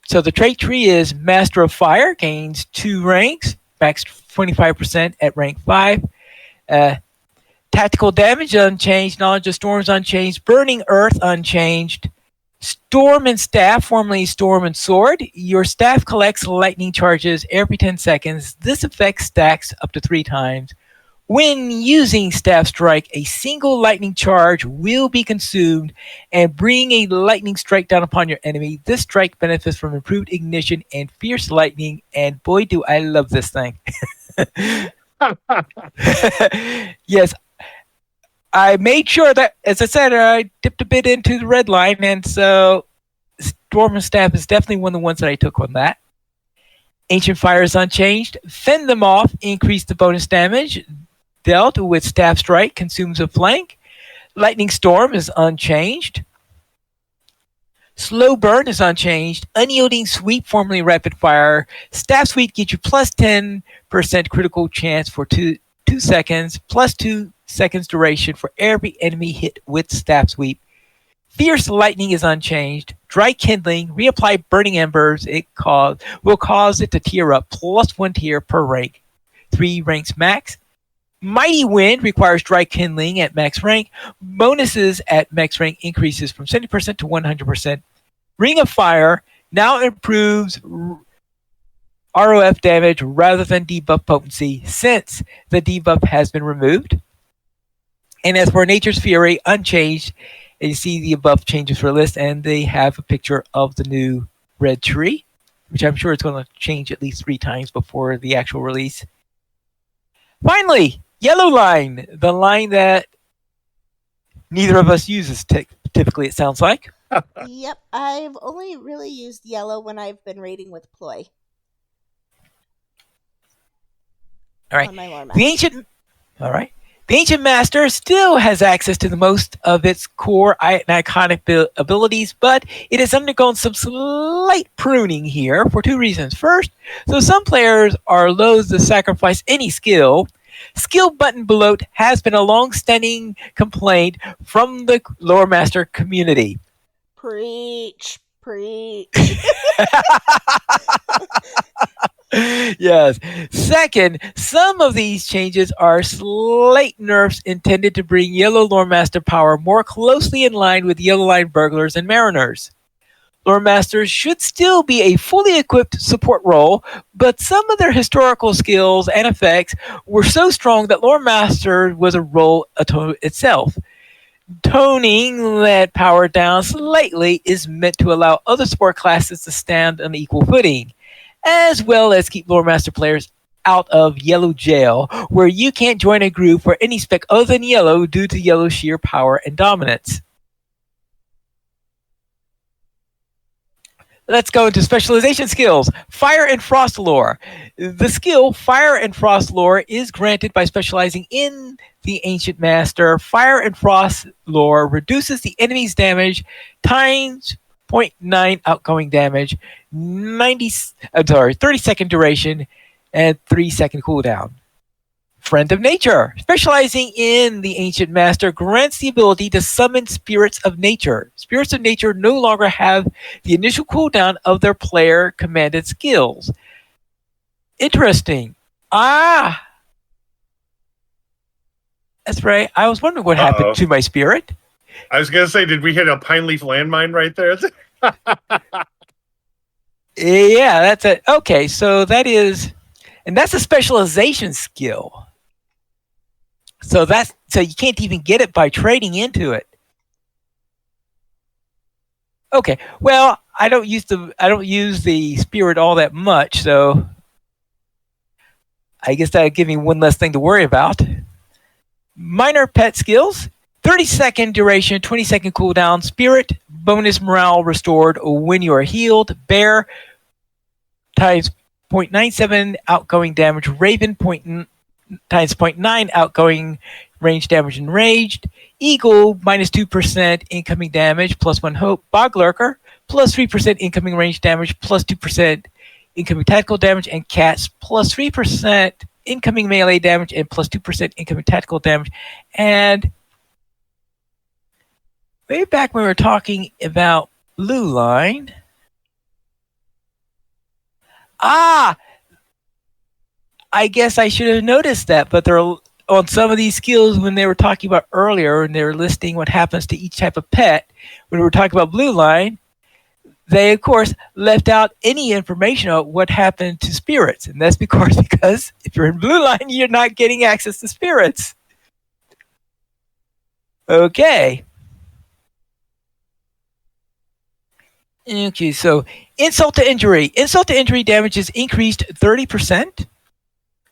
trait tree is Master of Fire, gains 2 ranks, max 25% at rank 5. Tactical damage unchanged, Knowledge of Storms unchanged, Burning Earth unchanged. Storm and Staff, formerly Storm and Sword. Your staff collects lightning charges every 10 seconds. This effect stacks up to 3 times. When using Staff Strike, a single lightning charge will be consumed and bring a lightning strike down upon your enemy. This strike benefits from improved ignition and fierce lightning, and boy, do I love this thing. Yes, I made sure that, as I said, I dipped a bit into the red line, and so Storm and Staff is definitely one of the ones that I took on that. Ancient Fire is unchanged. Fend Them Off, increase the bonus damage dealt with Staff Strike, consumes a flank. Lightning Storm is unchanged. Slow Burn is unchanged. Unyielding Sweep, formerly Rapid Fire. Staff Sweep gets you plus 10% critical chance for 2 seconds, plus 2 seconds duration for every enemy hit with Staff Sweep. Fierce Lightning is unchanged. Dry Kindling, reapply Burning Embers. Will cause it to tier up, plus 1 tier per rank. 3 ranks max. Mighty Wind requires Dry Kindling at max rank. Bonuses at max rank increases from 70% to 100%. Ring of Fire now improves ROF damage rather than debuff potency since the debuff has been removed. And as for Nature's Fury, unchanged. And you see the above changes for a list, and they have a picture of the new red tree, which I'm sure it's going to change at least 3 times before the actual release. Finally, Yellow Line, the line that neither of us uses typically, it sounds like. Yep, I've only really used yellow when I've been raiding with Ploy. All right. On my lore map. All right. The Ancient Master still has access to the most of its core and iconic abilities, but it has undergone some slight pruning here for 2 reasons. First, so some players are loath to sacrifice any skill. Skill button bloat has been a long-standing complaint from the Lore Master community. Preach. Yes. Second, some of these changes are slight nerfs intended to bring Yellow Lore Master power more closely in line with Yellow Line Burglars and Mariners. Lore Masters should still be a fully equipped support role, but some of their historical skills and effects were so strong that Lore Master was a role itself. Toning that power down slightly is meant to allow other support classes to stand on equal footing, as well as keep Lore Master players out of Yellow Jail, where you can't join a group for any spec other than Yellow due to Yellow's sheer power and dominance. Let's go into specialization skills. Fire and Frost Lore. The skill Fire and Frost Lore is granted by specializing in the Ancient Master. Fire and Frost Lore reduces the enemy's damage times 0.9 outgoing damage, 30-second duration, and 3-second cooldown. Friend of Nature, specializing in the Ancient Master, grants the ability to summon Spirits of Nature. Spirits of Nature no longer have the initial cooldown of their player commanded skills. Interesting. That's right. I was wondering what happened to my spirit. I was going to say, did we hit a pine leaf landmine right there? Yeah, that's it. Okay, so that's a specialization skill. So you can't even get it by trading into it. Okay. Well, I don't use the spirit all that much, so I guess that'll give me one less thing to worry about. Minor pet skills. 30-second duration, 20-second cooldown. Spirit, bonus morale restored when you are healed. Bear, times 0.97 outgoing damage. Raven, times 0.9 outgoing range damage enraged. Eagle, minus 2% incoming damage, plus 1 hope. Bog Lurker, plus 3% incoming range damage, plus 2% incoming tactical damage. And Cats, plus 3% incoming melee damage and plus 2% incoming tactical damage. And way back when we were talking about Blue Line. I guess I should have noticed that, but there are on some of these skills when they were talking about earlier and they were listing what happens to each type of pet, when we were talking about Blue Line, they of course left out any information about what happened to spirits. And that's because if you're in Blue Line, you're not getting access to spirits. Okay. Okay, so insult to injury. Insult to injury damage is increased 30%.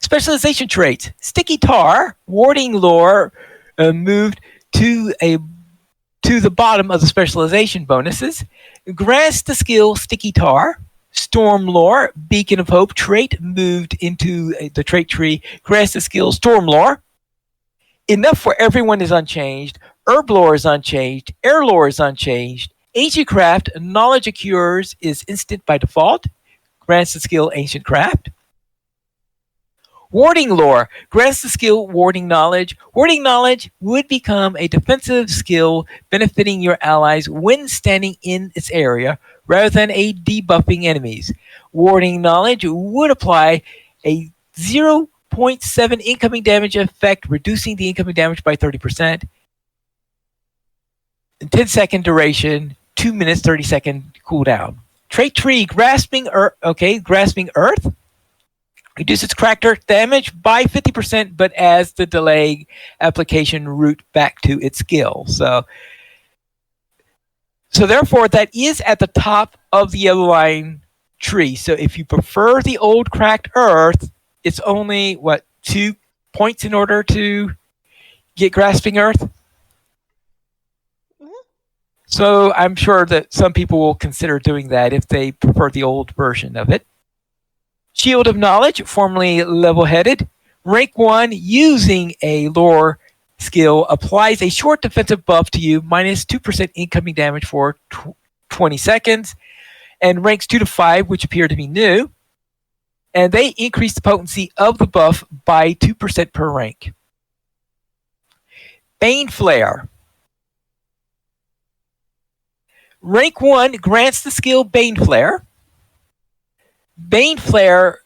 Specialization traits. Sticky Tar, Warding Lore moved to the bottom of the specialization bonuses. Grants the skill Sticky Tar. Storm Lore, Beacon of Hope trait moved into the trait tree. Grants the skill Storm Lore. Enough for Everyone is unchanged. Herb Lore is unchanged. Air Lore is unchanged. Ancient Craft, Knowledge Occurs is instant by default. Grants the skill Ancient Craft. Warding Lore grants the skill Warding Knowledge. Warding Knowledge would become a defensive skill benefiting your allies when standing in its area rather than a debuffing enemies. Warding Knowledge would apply a 0.7 incoming damage effect, reducing the incoming damage by 30%. 10-second duration, 2 minutes, 30-second cooldown. Trait tree, Grasping Earth. Grasping Earth reduces cracked earth damage by 50%, but adds the delay application route back to its skill. So therefore, that is at the top of the yellow line tree. So if you prefer the old cracked earth, it's only 2 points in order to get Grasping Earth. So I'm sure that some people will consider doing that if they prefer the old version of it. Shield of Knowledge, formerly Level-Headed. Rank 1, using a lore skill, applies a short defensive buff to you, minus 2% incoming damage for 20 seconds. And ranks 2 to 5, which appear to be new. And they increase the potency of the buff by 2% per rank. Bane Flare. Rank 1 grants the skill Bane Flare. Bane Flare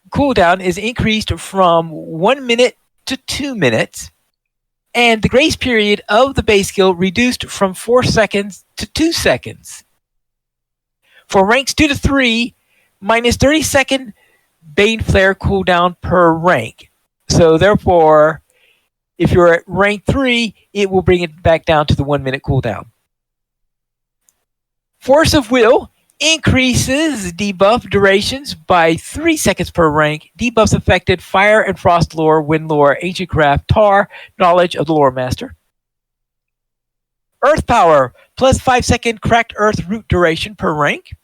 cooldown is increased from 1 minute to 2 minutes, and the grace period of the base skill reduced from 4 seconds to 2 seconds. For ranks 2 to 3, minus 30-second Bane Flare cooldown per rank. So therefore, if you're at rank 3, it will bring it back down to the 1 minute cooldown. Force of Will increases debuff durations by 3 seconds per rank. Debuffs affected Fire and Frost Lore, Wind Lore, Ancient Craft, Tar, Knowledge of the Lore Master. Earth Power, plus 5-second cracked earth root duration per rank.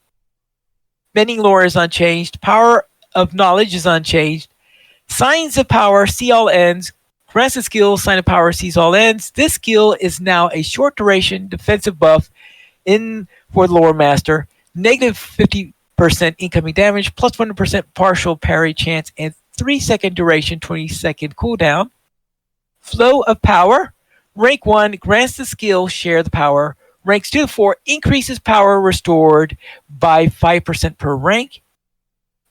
Bending Lore is unchanged. Power of Knowledge is unchanged. Signs of Power, See All Ends. Grants the skill, Sign of Power, Sees All Ends. This skill is now a short duration defensive buff for the Lore Master. Negative 50% incoming damage, plus 100% partial parry chance, and 3-second duration, 20-second cooldown. Flow of Power. Rank 1 grants the skill Share the Power. Ranks 2 to 4 increases power restored by 5% per rank.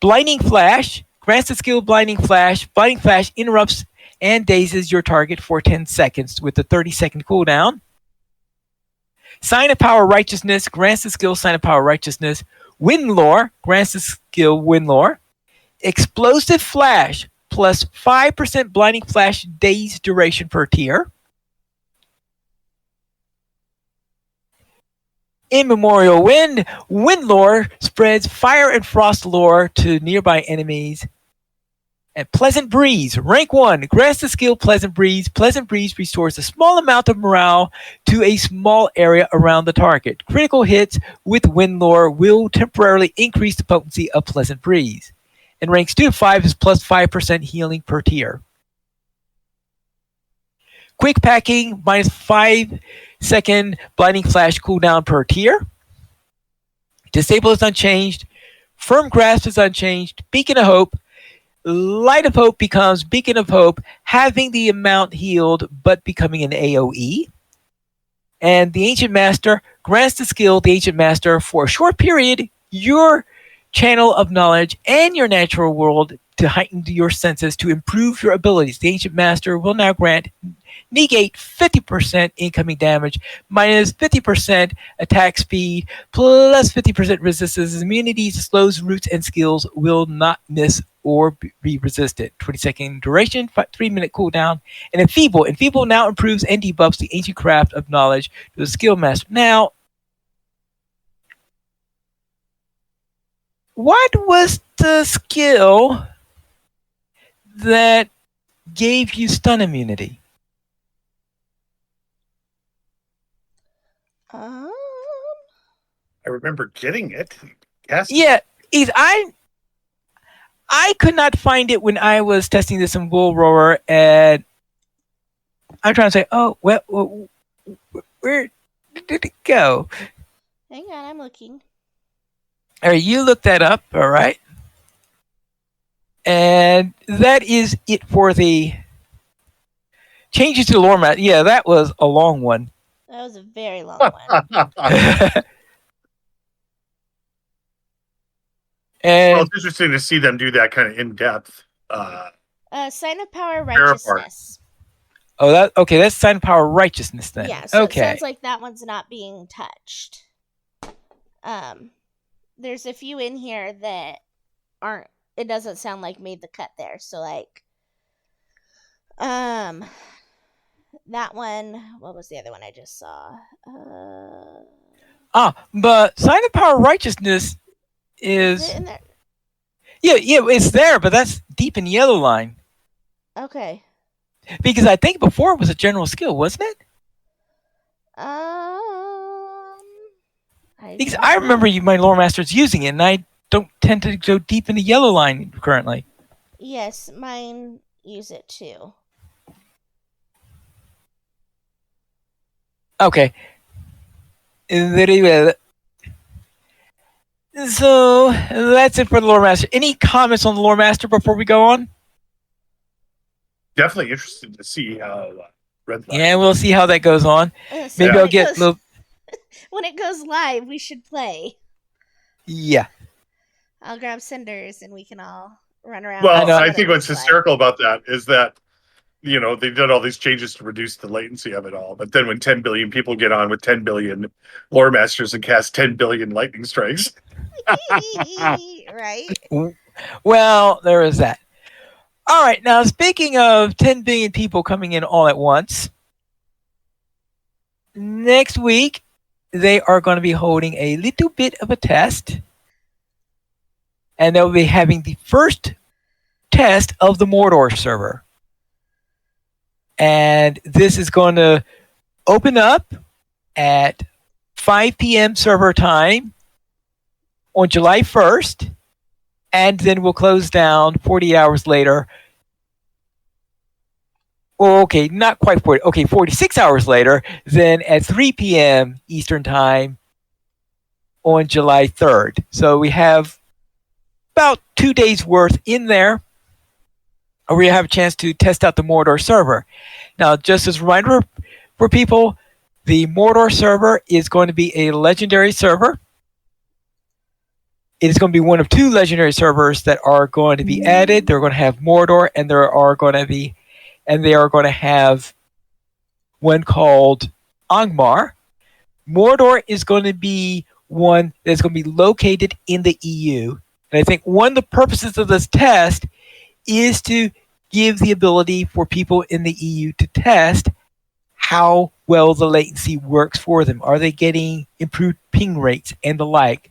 Blinding Flash grants the skill Blinding Flash. Blinding Flash interrupts and dazes your target for 10 seconds with a 30-second cooldown. Sign of Power Righteousness grants the skill Sign of Power Righteousness. Wind Lore grants the skill Wind Lore. Explosive Flash plus 5% Blinding Flash daze duration per tier. Immemorial Wind. Wind lore spreads fire and frost lore to nearby enemies. And Pleasant Breeze. Rank 1. Grants the skill Pleasant Breeze. Pleasant Breeze restores a small amount of morale to a small area around the target. Critical hits with Wind lore will temporarily increase the potency of Pleasant Breeze. And ranks 2 to 5 is plus 5% healing per tier. Quick Packing, minus 5-second Blinding Flash cooldown per tier. Disable is unchanged. Firm Grasp is unchanged. Beacon of Hope. Light of Hope becomes Beacon of Hope, having the amount healed but becoming an AoE. And the Ancient Master grants the skill, the Ancient Master, for a short period, your channel of knowledge and your natural world to heighten your senses to improve your abilities. The Ancient Master will now grant negate 50% incoming damage, minus 50% attack speed, plus 50% resistance. Immunities, slows, roots, and skills will not miss or be resisted. 20-second duration, 3-minute cooldown, and Enfeeble. Enfeeble now improves and debuffs the Ancient Craft of Knowledge to the Skill Master. Now, what was the skill that gave you stun immunity? I remember getting it. Yes. Yeah, I could not find it when I was testing this in Wool Rower, and I'm trying to say, oh, well, where did it go? Hang on, I'm looking. All right, you look that up, all right? And that is it for the changes to the lore map. Yeah, that was a long one. That was a very long one. And Well, it's interesting to see them do that kind of in depth. Sign of Power, Righteousness. oh, that's Sign of Power Righteousness then. Yeah, so okay. it sounds like that one's not being touched. There's a few in here that aren't. It doesn't sound like made the cut there. So like, that one. What was the other one I just saw? But Sign of Power Righteousness is it in there? Yeah, it's there, but that's deep in yellow line. Okay. Because I think before it was a general skill, wasn't it? Because I remember my lore masters using it, and I don't tend to go deep in the yellow line currently. Yes, mine use it too. Okay. So that's it for the lore master. Any comments on the lore master before we go on? Definitely interested to see how Red Line. Yeah, we'll see how that goes on. So Maybe I'll get little. When it goes live, we should play. Yeah. I'll grab cinders and we can all run around. Well, I think what's hysterical about that is that, you know, they've done all these changes to reduce the latency of it all. But then when 10 billion people get on with 10 billion lore masters and cast 10 billion lightning strikes. Right? Well, there is that. All right. Now, speaking of 10 billion people coming in all at once, next week, they are going to be holding a little bit of a test. And they'll be having the first test of the Mordor server. And this is going to open up at 5 p.m. server time on July 1st. And then we'll close down 40 hours later. Okay, not quite 40. Okay, 46 hours later. Then at 3 p.m. Eastern time on July 3rd. So we have about 2 days worth in there. Or we have a chance to test out the Mordor server. Now, just as a reminder for people, the Mordor server is going to be a legendary server. It is going to be one of 2 legendary servers that are going to be added. They're going to have Mordor, and they are going to have one called Angmar. Mordor is going to be one that's going to be located in the EU. And I think one of the purposes of this test is to give the ability for people in the EU to test how well the latency works for them. Are they getting improved ping rates and the like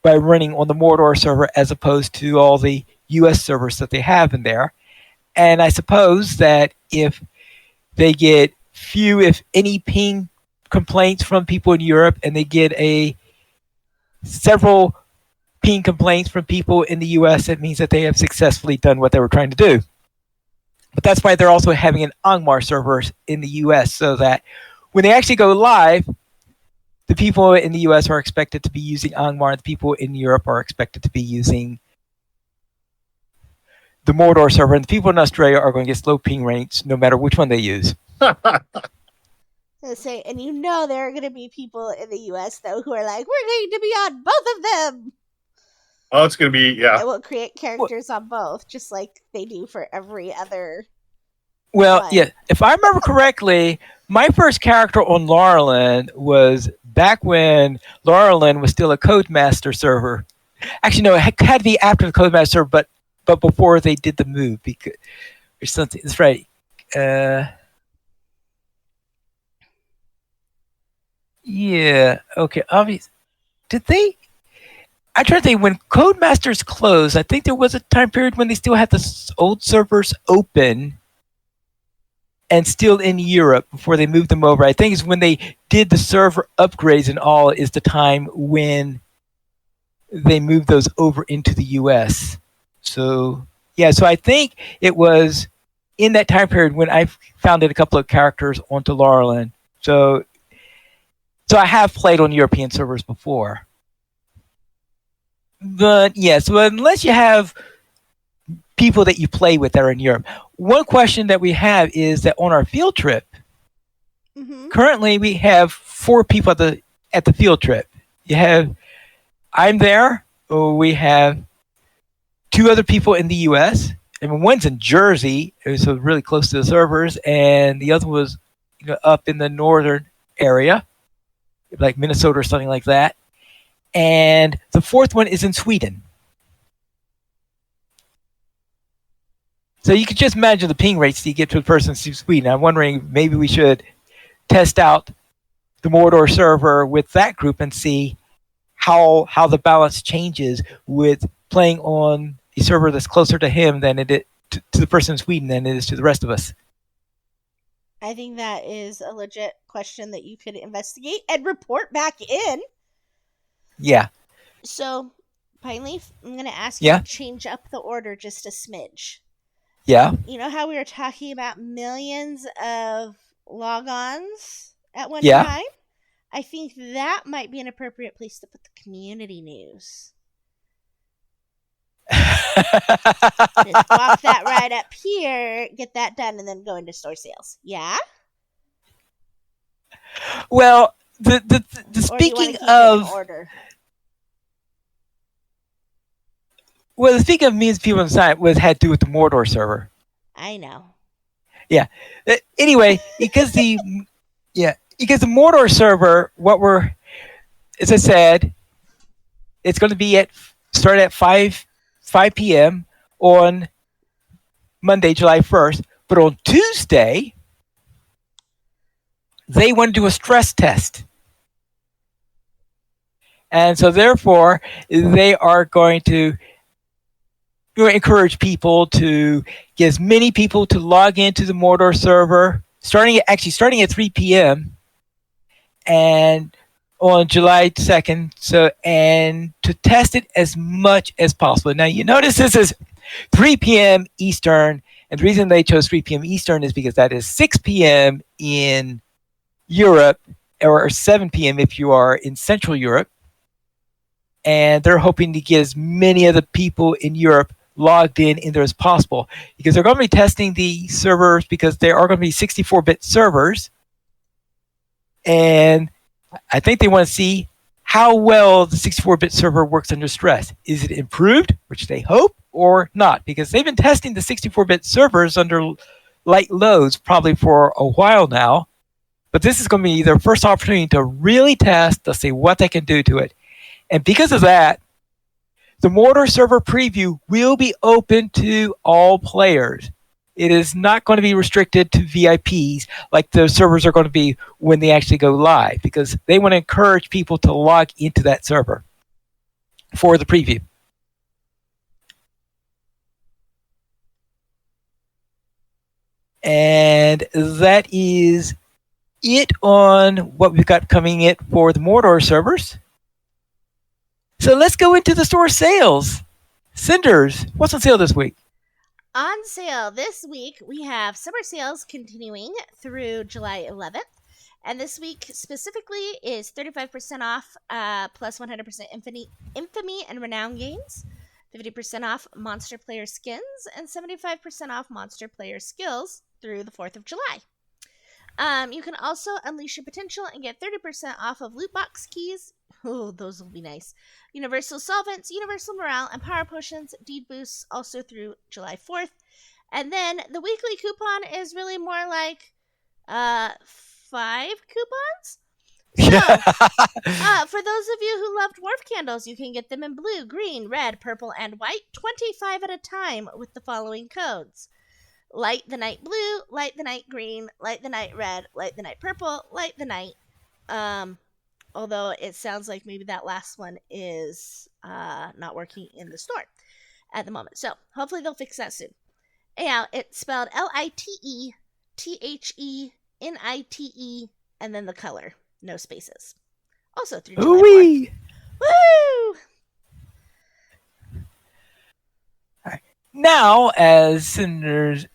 by running on the Mordor server as opposed to all the US servers that they have in there? And I suppose that if they get few, if any, ping complaints from people in Europe, and they get several ping complaints from people in the US, it means that they have successfully done what they were trying to do. But that's why they're also having an Angmar server in the US, so that when they actually go live, the people in the US are expected to be using Angmar, and the people in Europe are expected to be using the Mordor server, and the people in Australia are going to get slow ping rates no matter which one they use. Say, and there are going to be people in the U.S. though who are like, we're going to be on both of them. Oh, it's going to be, yeah. It will create characters on both, just like they do for every other. Well, one. yeah, if I remember correctly, my first character on Lorelyn was back when Lorelyn was still a Codemaster server. Actually, no, it had to be after the Codemaster, but before they did the move, because or something. That's right. Yeah. Okay. Obvious. Did they? I try to think. When Codemasters closed, I think there was a time period when they still had the old servers open and still in Europe before they moved them over. I think it's when they did the server upgrades and all is the time when they moved those over into the US. So yeah. So I think it was in that time period when I founded a couple of characters onto Lorelyn. So I have played on European servers before. But yes, well, unless you have people that you play with that are in Europe. One question that we have is that on our field trip, currently we have 4 people at the field trip. I'm there. We have 2 other people in the US. And one's in Jersey, so really close to the servers, and the other was up in the northern area, like Minnesota or something like that. And the 4th one is in Sweden. So you can just imagine the ping rates that you get to a person in Sweden. I'm wondering maybe we should test out the Mordor server with that group and see how the balance changes with playing on a server that's closer to him than it is to the person in Sweden than it is to the rest of us. I think that is a legit question that you could investigate and report back in. Yeah. So, Pineleaf, I'm going to ask you to change up the order just a smidge. Yeah. You know how we were talking about millions of logons at one time? I think that might be an appropriate place to put the community news. Just walk that right up here, get that done, and then go into store sales. Yeah? Well, the speaking of order? Well, the speaking of means people on the site had to do with the Mordor server. I know. Yeah. Anyway, because the Mordor server, as I said, it's going to be start at 5 p.m. on Monday, July 1st. But on Tuesday, they want to do a stress test. And so therefore, they are going to encourage people to get as many people to log into the Mordor server, starting at 3 p.m. and on July 2nd. And to test it as much as possible. Now you notice this is 3 p.m. Eastern, and the reason they chose 3 p.m. Eastern is because that is 6 p.m. in Europe, or 7 p.m. if you are in Central Europe. And they're hoping to get as many of the people in Europe logged in there as possible, because they're going to be testing the servers, because they are going to be 64-bit servers, and I think they want to see how well the 64-bit server works under stress. Is it improved, which they hope, or not? Because they've been testing the 64-bit servers under light loads probably for a while now, but this is going to be their first opportunity to really test to see what they can do to it. And because of that, the Mordor server preview will be open to all players. It is not going to be restricted to VIPs like the servers are going to be when they actually go live, because they want to encourage people to log into that server for the preview. And that is it on what we've got coming in for the Mordor servers. So let's go into the store sales. Cinders, what's on sale this week? On sale this week, we have summer sales continuing through July 11th. And this week specifically is 35% off plus 100% Infamy and Renown games, 50% off Monster Player skins, and 75% off Monster Player skills through the 4th of July. You can also unleash your potential and get 30% off of loot box keys. Oh, those will be nice. Universal solvents, universal morale, and power potions, deed boosts also through July 4th. And then the weekly coupon is really more like 5 coupons. So, for those of you who love dwarf candles, you can get them in blue, green, red, purple, and white, 25 at a time with the following codes. Light the night blue, light the night green, light the night red, light the night purple, light the night. Although it sounds like maybe that last one is not working in the store at the moment. So hopefully they'll fix that soon. Anyhow, it's spelled LITETHENITE and then the color. No spaces. Also through July 4th. Woo! Now, as Cinders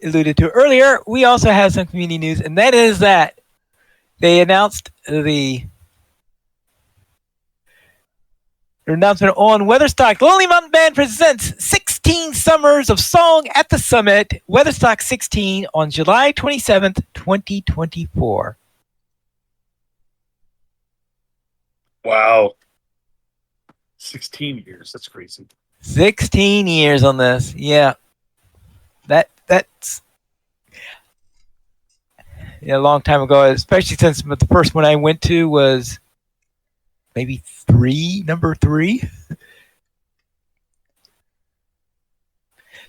alluded to earlier, we also have some community news, and that is that they announced the announcement on Weatherstock. Lonely Mountain Band presents 16 Summers of Song at the Summit, Weatherstock 16, on July 27th, 2024. Wow. 16 years. That's crazy. 16 years on this. Yeah. That's a long time ago, especially since the first one I went to was maybe number 3.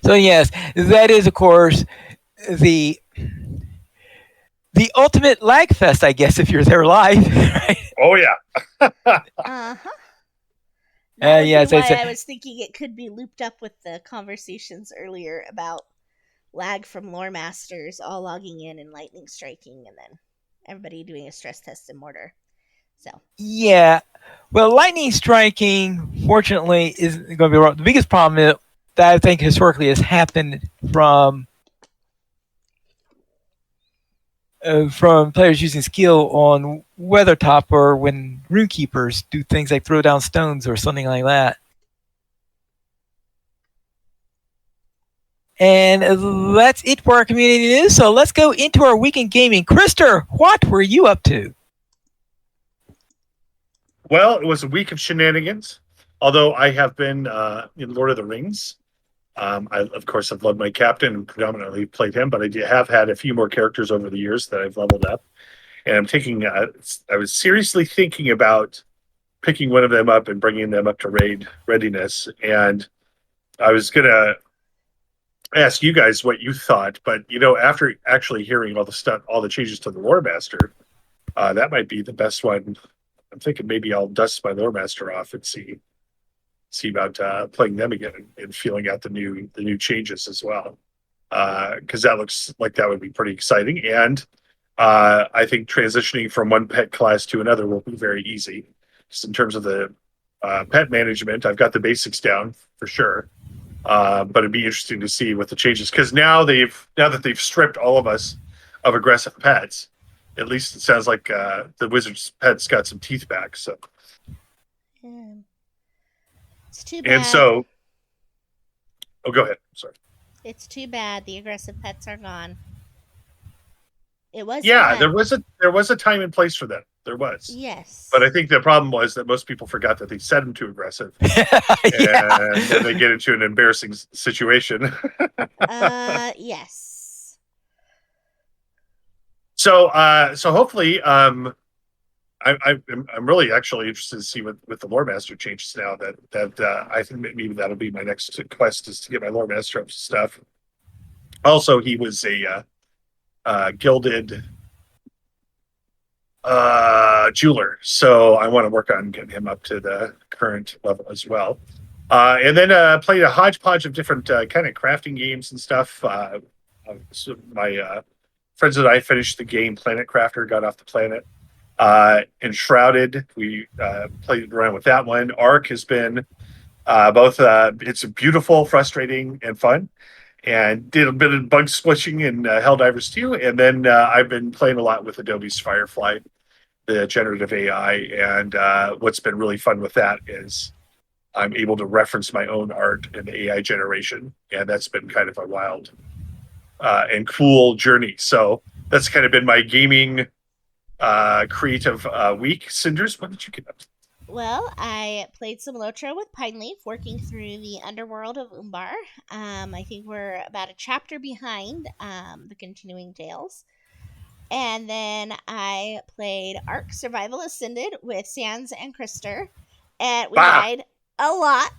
So yes, that is of course the ultimate lag fest, I guess, if you're there live. Right? Oh yeah. Uh-huh. Yes, I was thinking it could be looped up with the conversations earlier about lag from lore masters all logging in and lightning striking, and then everybody doing a stress test in Mortar. So yeah, well, lightning striking, fortunately, isn't going to be wrong. The biggest problem that I think historically has happened from players using skill on Weathertop, or when runekeepers do things like throw down stones or something like that. And that's it for our community news. So let's go into our weekend gaming. Krister, what were you up to? Well, it was a week of shenanigans. Although I have been in Lord of the Rings. I, of course, have loved my captain and predominantly played him, but I have had a few more characters over the years that I've leveled up. And I'm taking, I was seriously thinking about picking one of them up and bringing them up to raid readiness. And I was going to ask you guys what you thought, but after actually hearing all the stuff, all the changes to the lore master, that might be the best one. I'm thinking maybe I'll dust my lore master off and see about playing them again and feeling out the new changes as well, because that looks like that would be pretty exciting. And I think transitioning from one pet class to another will be very easy. Just in terms of the pet management, I've got the basics down for sure. But it'd be interesting to see what the changes, because now that they've stripped all of us of aggressive pets, at least it sounds like the wizard's pets got some teeth back. So yeah. It's too bad. And so, go ahead. Sorry. It's too bad the aggressive pets are gone. It was Yeah, fun. there was a time and place for them. There was. Yes. But I think the problem was that most people forgot that they set them too aggressive, Yeah. and then they get into an embarrassing situation. Yes. So hopefully, I'm really actually interested to see what the lore master changes now. That I think maybe that'll be my next quest, is to get my lore master up to stuff. Also, he was a gilded jeweler, so I want to work on getting him up to the current level as well. And then played a hodgepodge of different kind of crafting games and stuff. So my friends and I finished the game Planet Crafter, got off the planet. Enshrouded, we played around with that one. Ark has been both, it's beautiful, frustrating, and fun. And did a bit of bug squishing in Helldivers 2. And then I've been playing a lot with Adobe's Firefly, the generative AI. And what's been really fun with that is I'm able to reference my own art in the AI generation. And that's been kind of a wild and cool journey. So that's kind of been my gaming creative week. Cinders, what did you get up to? Well, I played some LOTRO with Pineleaf, working through the underworld of Umbar. I think we're about a chapter behind the continuing tales. And then I played Ark Survival Ascended with Sans and Krister. And we died a lot.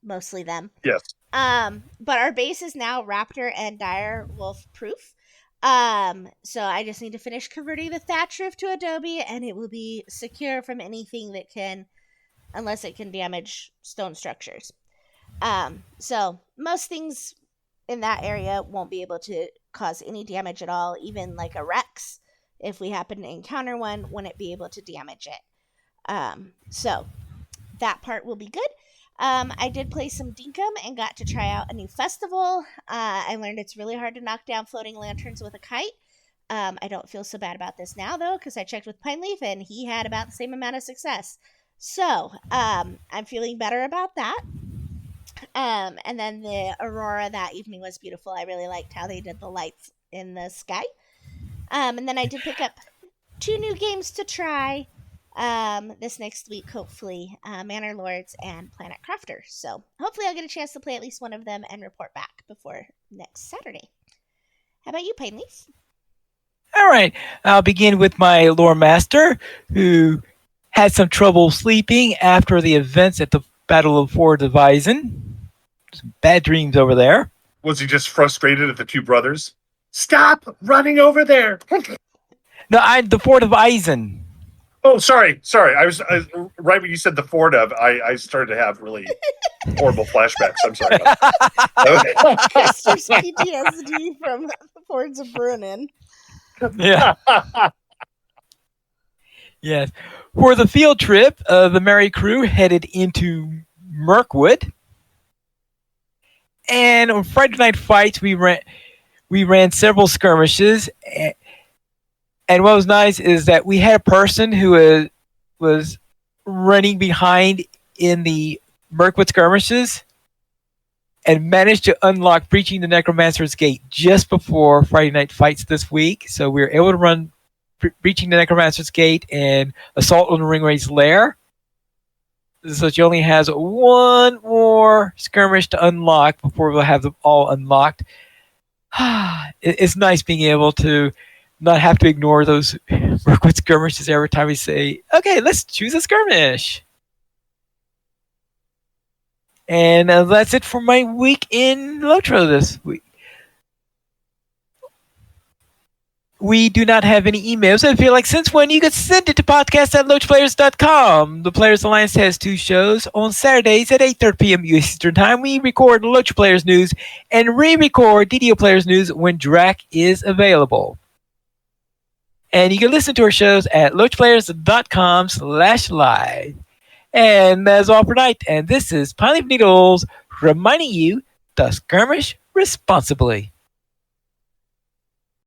Mostly them. Yes. But our base is now Raptor and Dire Wolf proof. So I just need to finish converting the thatch roof to Adobe, and it will be secure from anything that can, unless it can damage stone structures. So most things in that area won't be able to cause any damage at all. Even like a Rex, if we happen to encounter one, wouldn't be able to damage it. So that part will be good. I did play some Dinkum and got to try out a new festival. I learned it's really hard to knock down floating lanterns with a kite. I don't feel so bad about this now, though, because I checked with Pineleaf and he had about the same amount of success. So I'm feeling better about that. And then the aurora that evening was beautiful. I really liked how they did the lights in the sky. And then I did pick up 2 new games to try this next week, hopefully, Manor Lords and Planet Crafter. So hopefully I'll get a chance to play at least one of them and report back before next Saturday. How about you, Pineleaf? All right, I'll begin with my lore master, who had some trouble sleeping after the events at the Battle of Fort Devisen. Some bad dreams over there. Was he just frustrated at the 2 brothers? Stop running over there! No, the Fort of Eisen. Oh, sorry. I was right when you said the Ford of. I started to have really horrible flashbacks. I'm sorry. Kester's PTSD from the Fords of Brunnen. Yeah. Yes. For the field trip, the merry crew headed into Mirkwood. And on Friday Night Fights, we ran several skirmishes. And what was nice is that we had a person who was running behind in the Mirkwood skirmishes and managed to unlock Breaching the Necromancer's Gate just before Friday Night Fights this week. So we were able to run Breaching the Necromancer's Gate and Assault on the Ringwraith's Lair. So she only has 1 more skirmish to unlock before we'll have them all unlocked. It's nice being able to not have to ignore those Mirkwood skirmishes every time we say, okay, let's choose a skirmish. And that's it for my week in LOTRO this week. We do not have any emails. I feel like since when you could send it to podcast@loachplayers.com. The Players Alliance has 2 shows. On Saturdays at 8:30 p.m. U.S. Eastern Time, we record Loach Players News and re-record DDO Players News when Drac is available. And you can listen to our shows at loachplayers.com/live. And that's all for tonight. And this is Pineleaf Needles reminding you to skirmish responsibly.